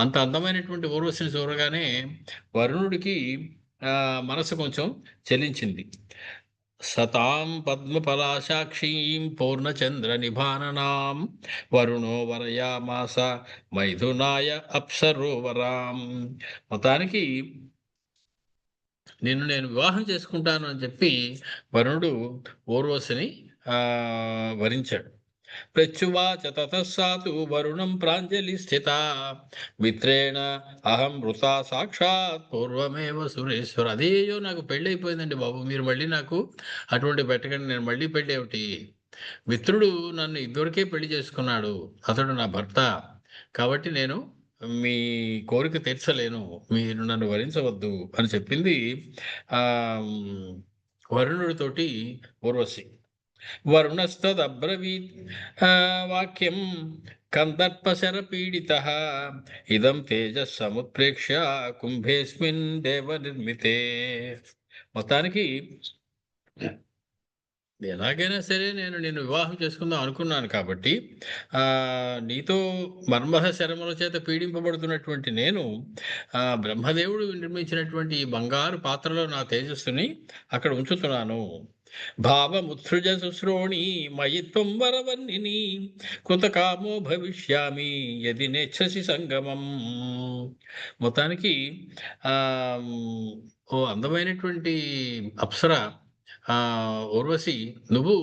అంత అందమైనటువంటి ఊర్వశిని చూడగానే వరుణుడికి మనసు కొంచెం చలించింది. సతాం పద్మపలాశాక్షీం పూర్ణచంద్ర నిభాననాం వరుణో వరయామాస మైథునాయ అప్సరోవరాం. మొత్తానికి నిన్ను నేను వివాహం చేసుకుంటాను అని చెప్పి వరుణుడు ఊర్వశిని వరించాడు. ప్రత్యువాచ తతస్సాతు వరుణం ప్రాంజలి స్థిత మిత్రేణ అహం మృతా సాక్షాత్ పూర్వమేవ సురేశ్వర. అదేయో నాకు పెళ్ళి అయిపోయిందండి బాబు, మీరు మళ్ళీ నాకు అటువంటి పెట్టకండి, నేను మళ్ళీ పెళ్ళి ఏమిటి? మిత్రుడు నన్ను ఇదివరకే పెళ్లి చేసుకున్నాడు, అతడు నా భర్త, కాబట్టి నేను మీ కోరిక తీర్చలేను, మీరు నన్ను వరించవద్దు అని చెప్పింది వరుణుడితోటి ఊర్వశి. వరుణస్తదబ్రవీత్ వాక్యం కందర్పశర పీడిత ఇదం తేజస్ సముత్ప్రేక్ష్య కుంభేస్మిన్ దేవ నిర్మితే. మొత్తానికి ఎలాగైనా సరే నేను నిన్ను వివాహం చేసుకుందాం అనుకున్నాను కాబట్టి నీతో మర్మహ శరముల చేత పీడింపబడుతున్నటువంటి నేను బ్రహ్మదేవుడు నిర్మించినటువంటి ఈ బంగారు పాత్రలో నా తేజస్సుని అక్కడ ఉంచుతున్నాను. భావముత్సృజ శుశ్రోణి మయిత్వం వరవర్ణిని కృతకామో భవిష్యామి యది నేచ్ఛసి సంగమం. మొత్తానికి ఓ అందమైనటువంటి అప్సర ఊర్వశి, నువ్వు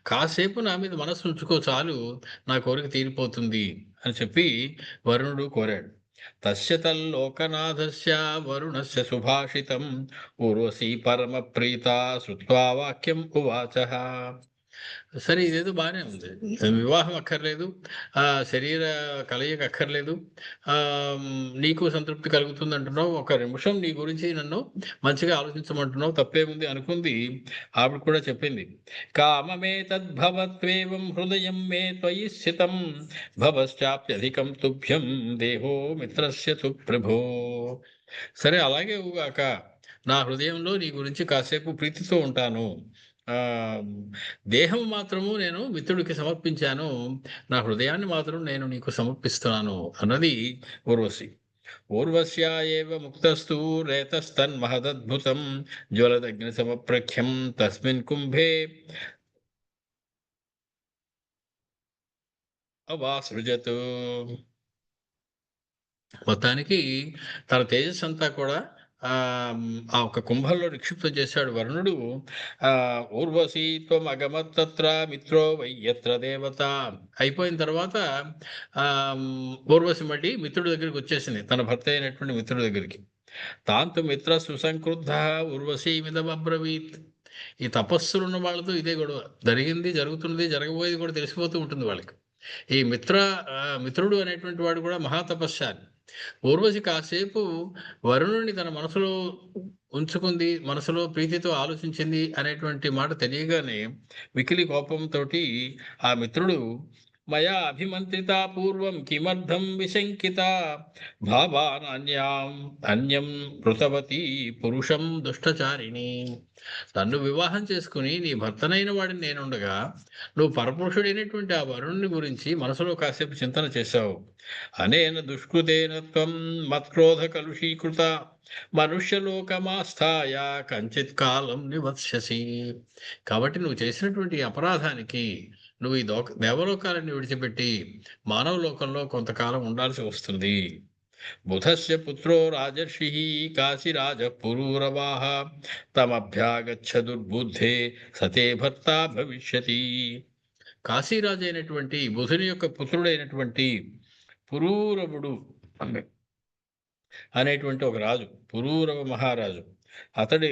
కాసేపు నా మీద మనసు ఉంచుకో చాలు, నా కోరిక తీరిపోతుంది అని చెప్పి వరుణుడు కోరాడు. తస్య తల్లోకనాథస్య వరుణస్య సుభాషితం ఊర్వశీ పరమ ప్రీత శ్రుత్వా వాక్యం ఉవాచ. సరే, ఇదేదో బాగానే ఉంది, వివాహం అక్కర్లేదు, శరీర కలయిక అక్కర్లేదు, నీకు సంతృప్తి కలుగుతుంది అంటున్నావు, ఒక నిమిషం నీ గురించి నన్ను మంచిగా ఆలోచించమంటున్నావు, తప్పేముంది అనుకుంది. ఆవిడ కూడా చెప్పింది, కామమే తద్భవత్వేవం హృదయం మే త్వయి స్థితం భవశ్చాప్యధికం తుభ్యం దేహో మిత్రస్య తు ప్రభో. సరే, అలాగే ఊగాక, నా హృదయంలో నీ గురించి కాసేపు ప్రీతితో ఉంటాను, దేహం మాత్రము నేను మిత్రుడికి సమర్పించాను, నా హృదయాన్ని మాత్రం నేను నీకు సమర్పిస్తున్నాను అన్నది ఊర్వశి. ఊర్వశ్యా ఏవ ముక్తస్తు రేతస్తన్మహదద్భుతం జ్వలదగ్ని సమప్రఖ్యం తస్మిన్ కుంభే అవాసృజత్. మొత్తానికి తన తేజస్ అంతా కూడా ఆ ఒక కుంభంలో నిక్షిప్తం చేశాడు వరుణుడు. ఊర్వశీ త్వం అగమత్తత్ర మిత్రో వయ్యత్ర దేవత. అయిపోయిన తర్వాత ఊర్వశి మళ్ళీ మిత్రుడి దగ్గరికి వచ్చేసింది, తన భర్త అయినటువంటి మిత్రుడి దగ్గరికి. తాంతు మిత్ర సుసంక్రుద్ధ ఊర్వశీ మిదమబ్రవీత్. ఈ తపస్సులు ఉన్న వాళ్ళతో ఇదే గొడవ, జరిగింది, జరుగుతున్నది, జరగబోయేది కూడా తెలిసిపోతూ ఉంటుంది వాళ్ళకి. ఈ మిత్రుడు అనేటువంటి వాడు కూడా మహాతపస్శాలి. ఊర్వశి కాసేపు వరుణుడిని తన మనసులో ఉంచుకుంది, మనసులో ప్రీతితో ఆలోచించింది అనేటువంటి మాట తెలియగానే మిక్కిలి కోపంతోటి ఆ మిత్రుడు మయా అభిమంత్రితా పూర్వం కిమర్థం విశంకిత భావానాన్యాం అన్యం కృతవతి పురుషం దుష్టచారిణి. నన్ను వివాహం చేసుకుని నీ భర్తనైన వాడిని నేనుండగా నువ్వు పరపురుషుడైనటువంటి ఆ వరుణుని గురించి మనసులో కాసేపు చింతన చేశావు. అనేన దుష్కృతేన త్వం మత్క్రోధ కలుషీకృత మనుష్యలోకమాస్థాయ కంచిత్ కాలం నివత్స్యసి. కాబట్టి నువ్వు చేసినటువంటి ఈ అపరాధానికి నువ్వు ఈ దేవలోకాలను విడిచిపెట్టి మానవ లోకంలో కొంతకాలం ఉండాల్సి వస్తుంది. బుధస్య పుత్రో రాజర్షి కాశీరాజ పురూరవాహ తమభ్యాగచ్చ దుర్బుద్ధే సతే భర్త భవిష్యతి. కాశీరాజు అయినటువంటి బుధుని యొక్క పుత్రుడైనటువంటి పురూరవుడు అనేటువంటి ఒక రాజు, పురూరవ మహారాజు, అతడి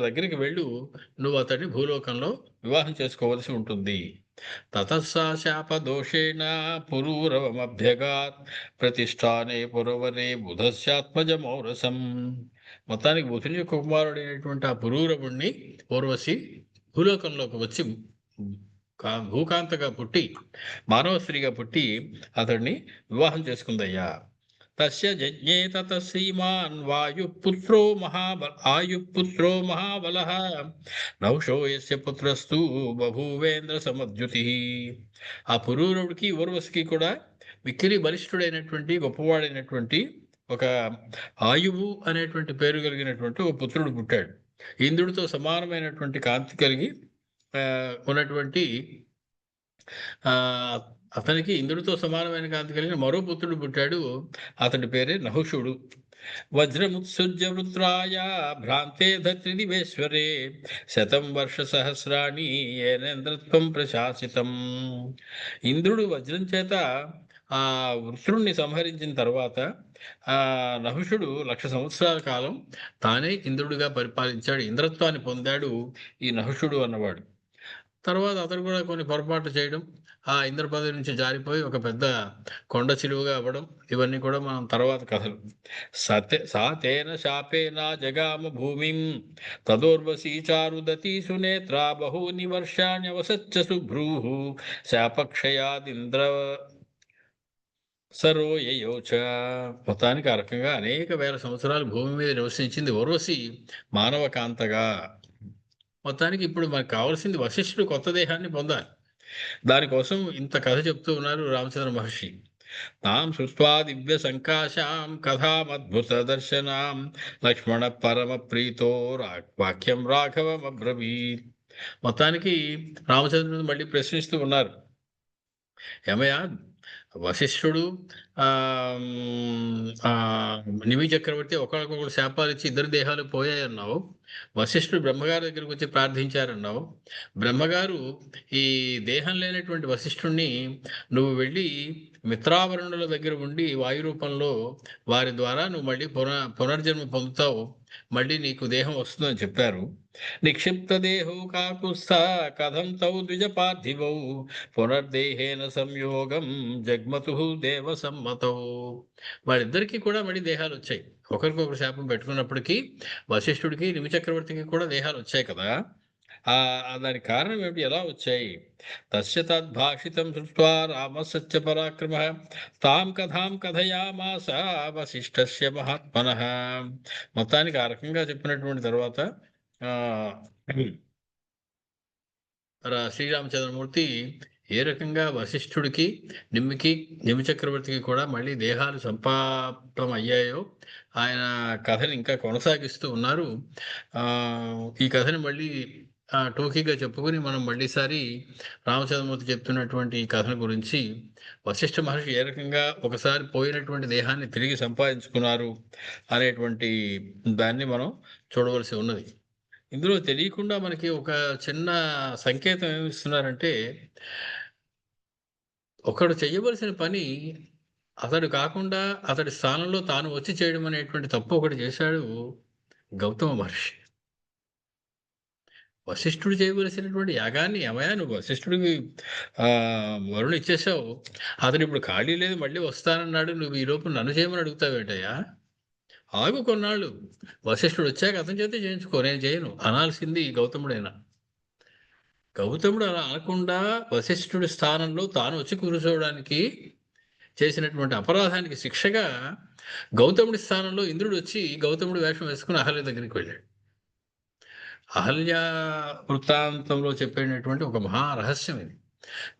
దగ్గరికి వెళ్ళు, నువ్వు అతడిని భూలోకంలో వివాహం చేసుకోవలసి ఉంటుంది. తతస్సా శాపదోషేణ పురూరవమభ్యగాత్ ప్రతిష్టానే పురవరే బుధస్యాత్మజమౌరసం. మొత్తానికి బుధుని యొక్క కుమారుడైనటువంటి ఆ పురూరవుణ్ణి ఊర్వశి భూలోకంలోకి వచ్చి భూకాంతగా పుట్టి మానవ స్త్రీగా పుట్టి అతడిని వివాహం చేసుకుందయ్యా. తస్య జజ్ఞే తత శ్రీమాన్ ఆయుపుత్రో మహాబలః నహుషో యస్య పుత్రస్తు బభూవేంద్ర సమద్యుతి. ఆ పురూరవుడికి ఊర్వశికి కూడా మిక్కిలి బలిష్ఠుడైనటువంటి గొప్పవాడైనటువంటి ఒక ఆయువు అనేటువంటి పేరు కలిగినటువంటి ఒక పుత్రుడు పుట్టాడు. ఇంద్రుడితో సమానమైనటువంటి కాంతి కలిగి ఉన్నటువంటి అతనికి ఇంద్రుడితో సమానమైన కాంతి కలిగిన మరో పుత్రుడు పుట్టాడు. అతడి పేరే నహుషుడు. వజ్రముత్సృజ్య వృత్రాయ భ్రాంతే ధత్రిదివేశ్వరే శతం వర్ష సహస్రాణి ఏనేంద్రత్వం ప్రశాసితం. ఇంద్రుడు వజ్రం చేత ఆ వృత్రుణ్ణి సంహరించిన తర్వాత ఆ నహుషుడు 1,00,000 సంవత్సరాల కాలం తానే ఇంద్రుడిగా పరిపాలించాడు, ఇంద్రత్వాన్ని పొందాడు ఈ నహుషుడు అన్నవాడు. తర్వాత అతడు కూడా కొన్ని పొరపాట్లు చేయడం, ఆ ఇంద్ర పదవి నుంచి జారిపోయి ఒక పెద్ద కొండ చిలువగా అవ్వడం, ఇవన్నీ కూడా మనం తర్వాత కథలు. సాతేన శాపేన జగామ భూమిం తదోర్వశీ చారుదతి సునేత్రా బహూని వర్షాణ్యవసచ్చ సుభ్రూః శాపక్షయాదింద్ర సరోయయోచ. మొత్తానికి ఆ రకంగా అనేక వేల సంవత్సరాలు భూమి మీద నివసించింది ఊర్వశి మానవ కాంతగా. మొత్తానికి ఇప్పుడు మనకు కావాల్సింది వశిష్ఠుడు కొత్త దేహాన్ని పొందాలి. దానికోసం ఇంత కథ చెప్తూ ఉన్నారు రామచంద్ర మహర్షి. తాం శృత్వా దివ్య సంకాశాం కథామద్భుత దర్శనాం లక్ష్మణ పరమ ప్రీతో వాక్యం రాఘవం అబ్రవీత్. మొత్తానికి రామచంద్రుడు మళ్ళీ ప్రశ్నిస్తూ ఉన్నారు, ఏమయ్యా వశిష్ఠుడు నిమి చక్రవర్తి ఒకరికొకరు శాపాలు ఇచ్చి ఇద్దరు దేహాలు పోయాయన్నావు. వశిష్ఠుడు బ్రహ్మగారి దగ్గరికి వచ్చి ప్రార్థించారన్నావు. బ్రహ్మగారు ఈ దేహం లేనటువంటి వశిష్ఠుణ్ణి నువ్వు వెళ్ళి మిత్రావరుణుల దగ్గర ఉండి వాయు రూపంలో వారి ద్వారా నువ్వు మళ్ళీ పునర్జన్మ పొందుతావు, మళ్ళీ నీకు దేహం వస్తుందని చెప్పారు. నిక్షిప్త దేహో కాకుస్థ కథం తౌ ద్విజ పార్థివౌ పునర్దేహేన సంయోగం జగ్మతు దేవ సమ్మతౌ. వాళ్ళిద్దరికీ కూడా మళ్ళీ దేహాలు వచ్చాయి. ఒకరికొకరు శాపం పెట్టుకున్నప్పటికీ వశిష్ఠుడికి నిమిచక్రవర్తికి కూడా దేహాలు వచ్చాయి కదా. దానికి కారణం ఏమిటి, ఎలా వచ్చాయి? తస్య తద్భాషితం శృత్వా రామ సత్య పరాక్రమ తాం కథాం కథయామాస వశిష్ఠస్య మహాత్మనః. మొత్తానికి ఆ రకంగా చెప్పినటువంటి తర్వాత శ్రీరామచంద్రమూర్తి ఏ రకంగా వశిష్ఠుడికి నిమి చక్రవర్తికి కూడా మళ్ళీ దేహాలు సంపాదన అయ్యాయో ఆయన కథని ఇంకా కొనసాగిస్తూ ఉన్నారు. ఈ కథని మళ్ళీ టోకీగా చెప్పుకొని మనం మళ్ళీసారి రామచంద్రమూర్తి చెప్తున్నటువంటి ఈ కథల గురించి వశిష్ఠ మహర్షి ఏ రకంగా ఒకసారి పోయినటువంటి దేహాన్ని తిరిగి సంపాదించుకున్నారు అనేటువంటి దాన్ని మనం చూడవలసి ఉన్నది. ఇందులో తెలియకుండా మనకి ఒక చిన్న సంకేతం ఏమిస్తున్నారంటే, ఒకడు చేయవలసిన పని అతడు కాకుండా అతడి స్థానంలో తాను వచ్చి చేయడం అనేటువంటి తప్పు ఒకటి చేశాడు గౌతమ మహర్షి. వశిష్ఠుడు చేయవలసినటువంటి యాగాన్ని ఏమయ్యా నువ్వు వశిష్ఠుడికి వరుణ ఇచ్చేసావు, అతను ఇప్పుడు ఖాళీ లేదు మళ్ళీ వస్తానన్నాడు, నువ్వు ఈ లోపు నన్ను చేయమని అడుగుతావేటయ్యా, ఆగు కొన్నాళ్ళు, వశిష్ఠుడు వచ్చాక అతని చేతే చేయించుకో, నేను చేయను అనాల్సింది గౌతముడైనా. గౌతముడు అలా అనకుండా వశిష్ఠుడి స్థానంలో తాను వచ్చి కూర్చోవడానికి చేసినటువంటి అపరాధానికి శిక్షగా గౌతముడి స్థానంలో ఇంద్రుడు వచ్చి గౌతముడి వేషం వేసుకుని అహల్య దగ్గరికి వెళ్ళాడు. అహల్య వృత్తాంతంలో చెప్పేటటువంటి ఒక మహా రహస్యం ఇది.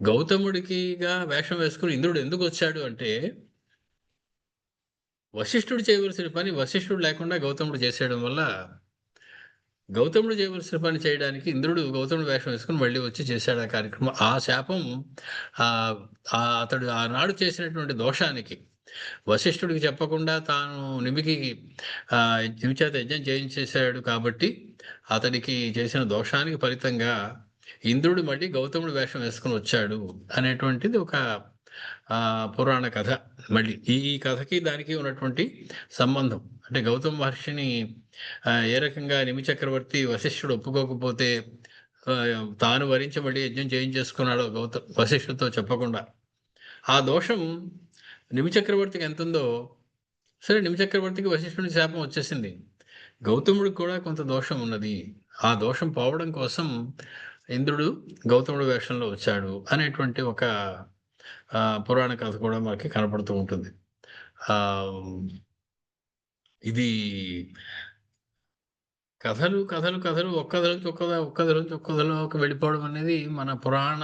గౌతముడికిగా వేషం వేసుకుని ఇంద్రుడు ఎందుకు వచ్చాడు అంటే, వశిష్ఠుడు చేయవలసిన పని వశిష్ఠుడు లేకుండా గౌతముడు చేసేయడం వల్ల, గౌతముడు చేయవలసిన పని చేయడానికి ఇంద్రుడు గౌతముడు వేషం వేసుకుని మళ్ళీ వచ్చి చేశాడు ఆ కార్యక్రమం. ఆ శాపం అతడు ఆనాడు చేసినటువంటి దోషానికి, వశిష్ఠుడికి చెప్పకుండా తాను నిమికి నిమిచేత యజ్ఞం చేయించేశాడు కాబట్టి అతడికి చేసిన దోషానికి ఫలితంగా ఇంద్రుడు మళ్ళీ గౌతముడు వేషం వేసుకుని వచ్చాడు అనేటువంటిది ఒక పురాణ కథ. మళ్ళీ ఈ కథకి దానికి ఉన్నటువంటి సంబంధం అంటే, గౌతమ మహర్షిని ఏ రకంగా నిమి చక్రవర్తి వశిష్ఠుడు ఒప్పుకోకపోతే తాను వరించి మళ్ళీ యజ్ఞం చేయించేసుకున్నాడో వశిష్ఠుడితో చెప్పకుండా, ఆ దోషం నిమి చక్రవర్తికి ఎంత ఉందో, సరే నిమి చక్రవర్తికి వశిష్ఠుడి శాపం వచ్చేసింది, గౌతముడికి కూడా కొంత దోషం ఉన్నది, ఆ దోషం పోవడం కోసం ఇంద్రుడు గౌతముడి వేషంలో వచ్చాడు అనేటువంటి ఒక పురాణ కథ కూడా మనకి కనపడుతూ ఉంటుంది. ఇది కథలు కథలు కథలు ఒక్కదలోకి ఒక్కదలోకి ఒక్కదలోకి వెళ్ళిపోవడం అనేది మన పురాణ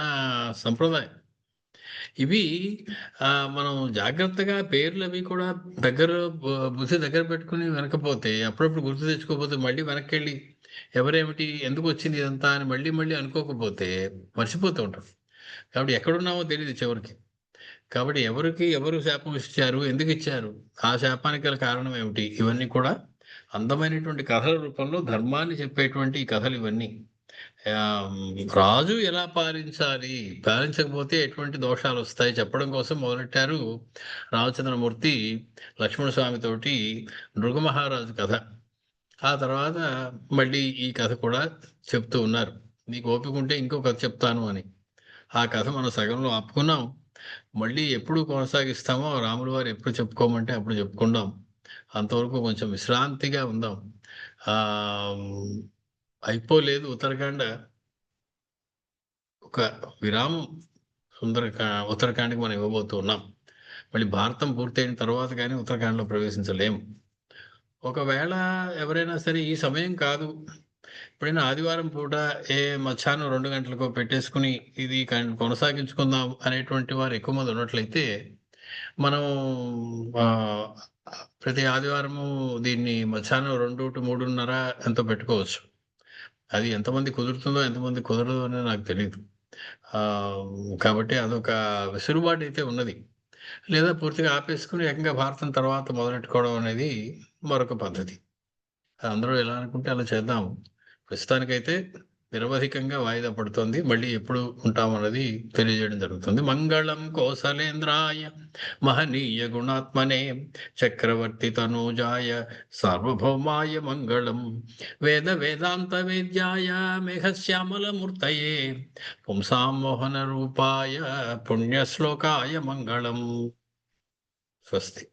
సంప్రదాయం. ఇవి మనం జాగ్రత్తగా పేర్లు అవి కూడా బుద్ధి దగ్గర పెట్టుకుని వెనకపోతే, అప్పుడప్పుడు గుర్తు తెచ్చుకోకపోతే, మళ్ళీ వెనక్కి ఎవరేమిటి ఎందుకు వచ్చింది ఇదంతా అని మళ్ళీ మళ్ళీ అనుకోకపోతే మర్చిపోతూ ఉంటాం. కాబట్టి ఎక్కడున్నామో తెలియదు చివరికి. కాబట్టి ఎవరు శాపం ఇచ్చారు, ఎందుకు ఇచ్చారు, ఆ శాపానికి గల కారణం ఏమిటి, ఇవన్నీ కూడా అందమైనటువంటి కథల రూపంలో ధర్మాన్ని చెప్పేటువంటి ఈ కథలు ఇవన్నీ. రాజు ఎలా పాలించాలి, పాలించకపోతే ఎటువంటి దోషాలు వస్తాయి చెప్పడం కోసం మొదలెట్టారు రామచంద్రమూర్తి లక్ష్మణ స్వామితోటి నృగమహారాజు కథ. ఆ తర్వాత మళ్ళీ ఈ కథ కూడా చెప్తూ ఉన్నారు. నీకు ఓపిక ఉంటే ఇంకో కథ చెప్తాను అని. ఆ కథ మనం సగంలో ఆపుకున్నాం. మళ్ళీ ఎప్పుడు కొనసాగిస్తామో, రాముల వారు ఎప్పుడు చెప్పుకోమంటే అప్పుడు చెప్పుకుందాం. అంతవరకు కొంచెం విశ్రాంతిగా ఉందాం. అయిపోలేదు ఉత్తరాఖండ, ఒక విరామం ఉత్తరాఖండ్కి మనం ఇవ్వబోతున్నాం. మళ్ళీ భారతం పూర్తయిన తర్వాత కానీ ఉత్తరాఖండ్లో ప్రవేశించలేము. ఒకవేళ ఎవరైనా సరే ఈ సమయం కాదు, ఎప్పుడైనా ఆదివారం పూట మధ్యాహ్నం 2 గంటలకో పెట్టేసుకుని ఇది కొనసాగించుకుందాం అనేటువంటి వారు ఎక్కువ మంది ఉన్నట్లయితే, మనం ప్రతి ఆదివారము దీన్ని మధ్యాహ్నం 2 to 3:30 ఎంతో పెట్టుకోవచ్చు. అది ఎంతమంది కుదురుతుందో ఎంతమంది కుదరదో అనేది నాకు తెలియదు. కాబట్టి అదొక వెసులుబాటు అయితే ఉన్నది. లేదా పూర్తిగా ఆపేసుకుని ఏకంగా భారతం తర్వాత మొదలెట్టుకోవడం అనేది మరొక పద్ధతి. అందరూ ఎలా అనుకుంటే అలా చేద్దాం. ప్రస్తుతానికైతే నిరవధికంగా వాయిదా పడుతోంది. మళ్ళీ ఎప్పుడు ఉంటామన్నది తెలియజేయడం జరుగుతుంది. మంగళం కోసలేంద్రాయ మహనీయ గుణాత్మనే చక్రవర్తి తనూజాయ సార్వభౌమాయ మంగళం. వేదాంత వేద్యాయ మేఘశ్యామలమూర్తయే పుంసాం మోహన రూపాయ పుణ్యశ్లోకాయ మంగళం. స్వస్తి.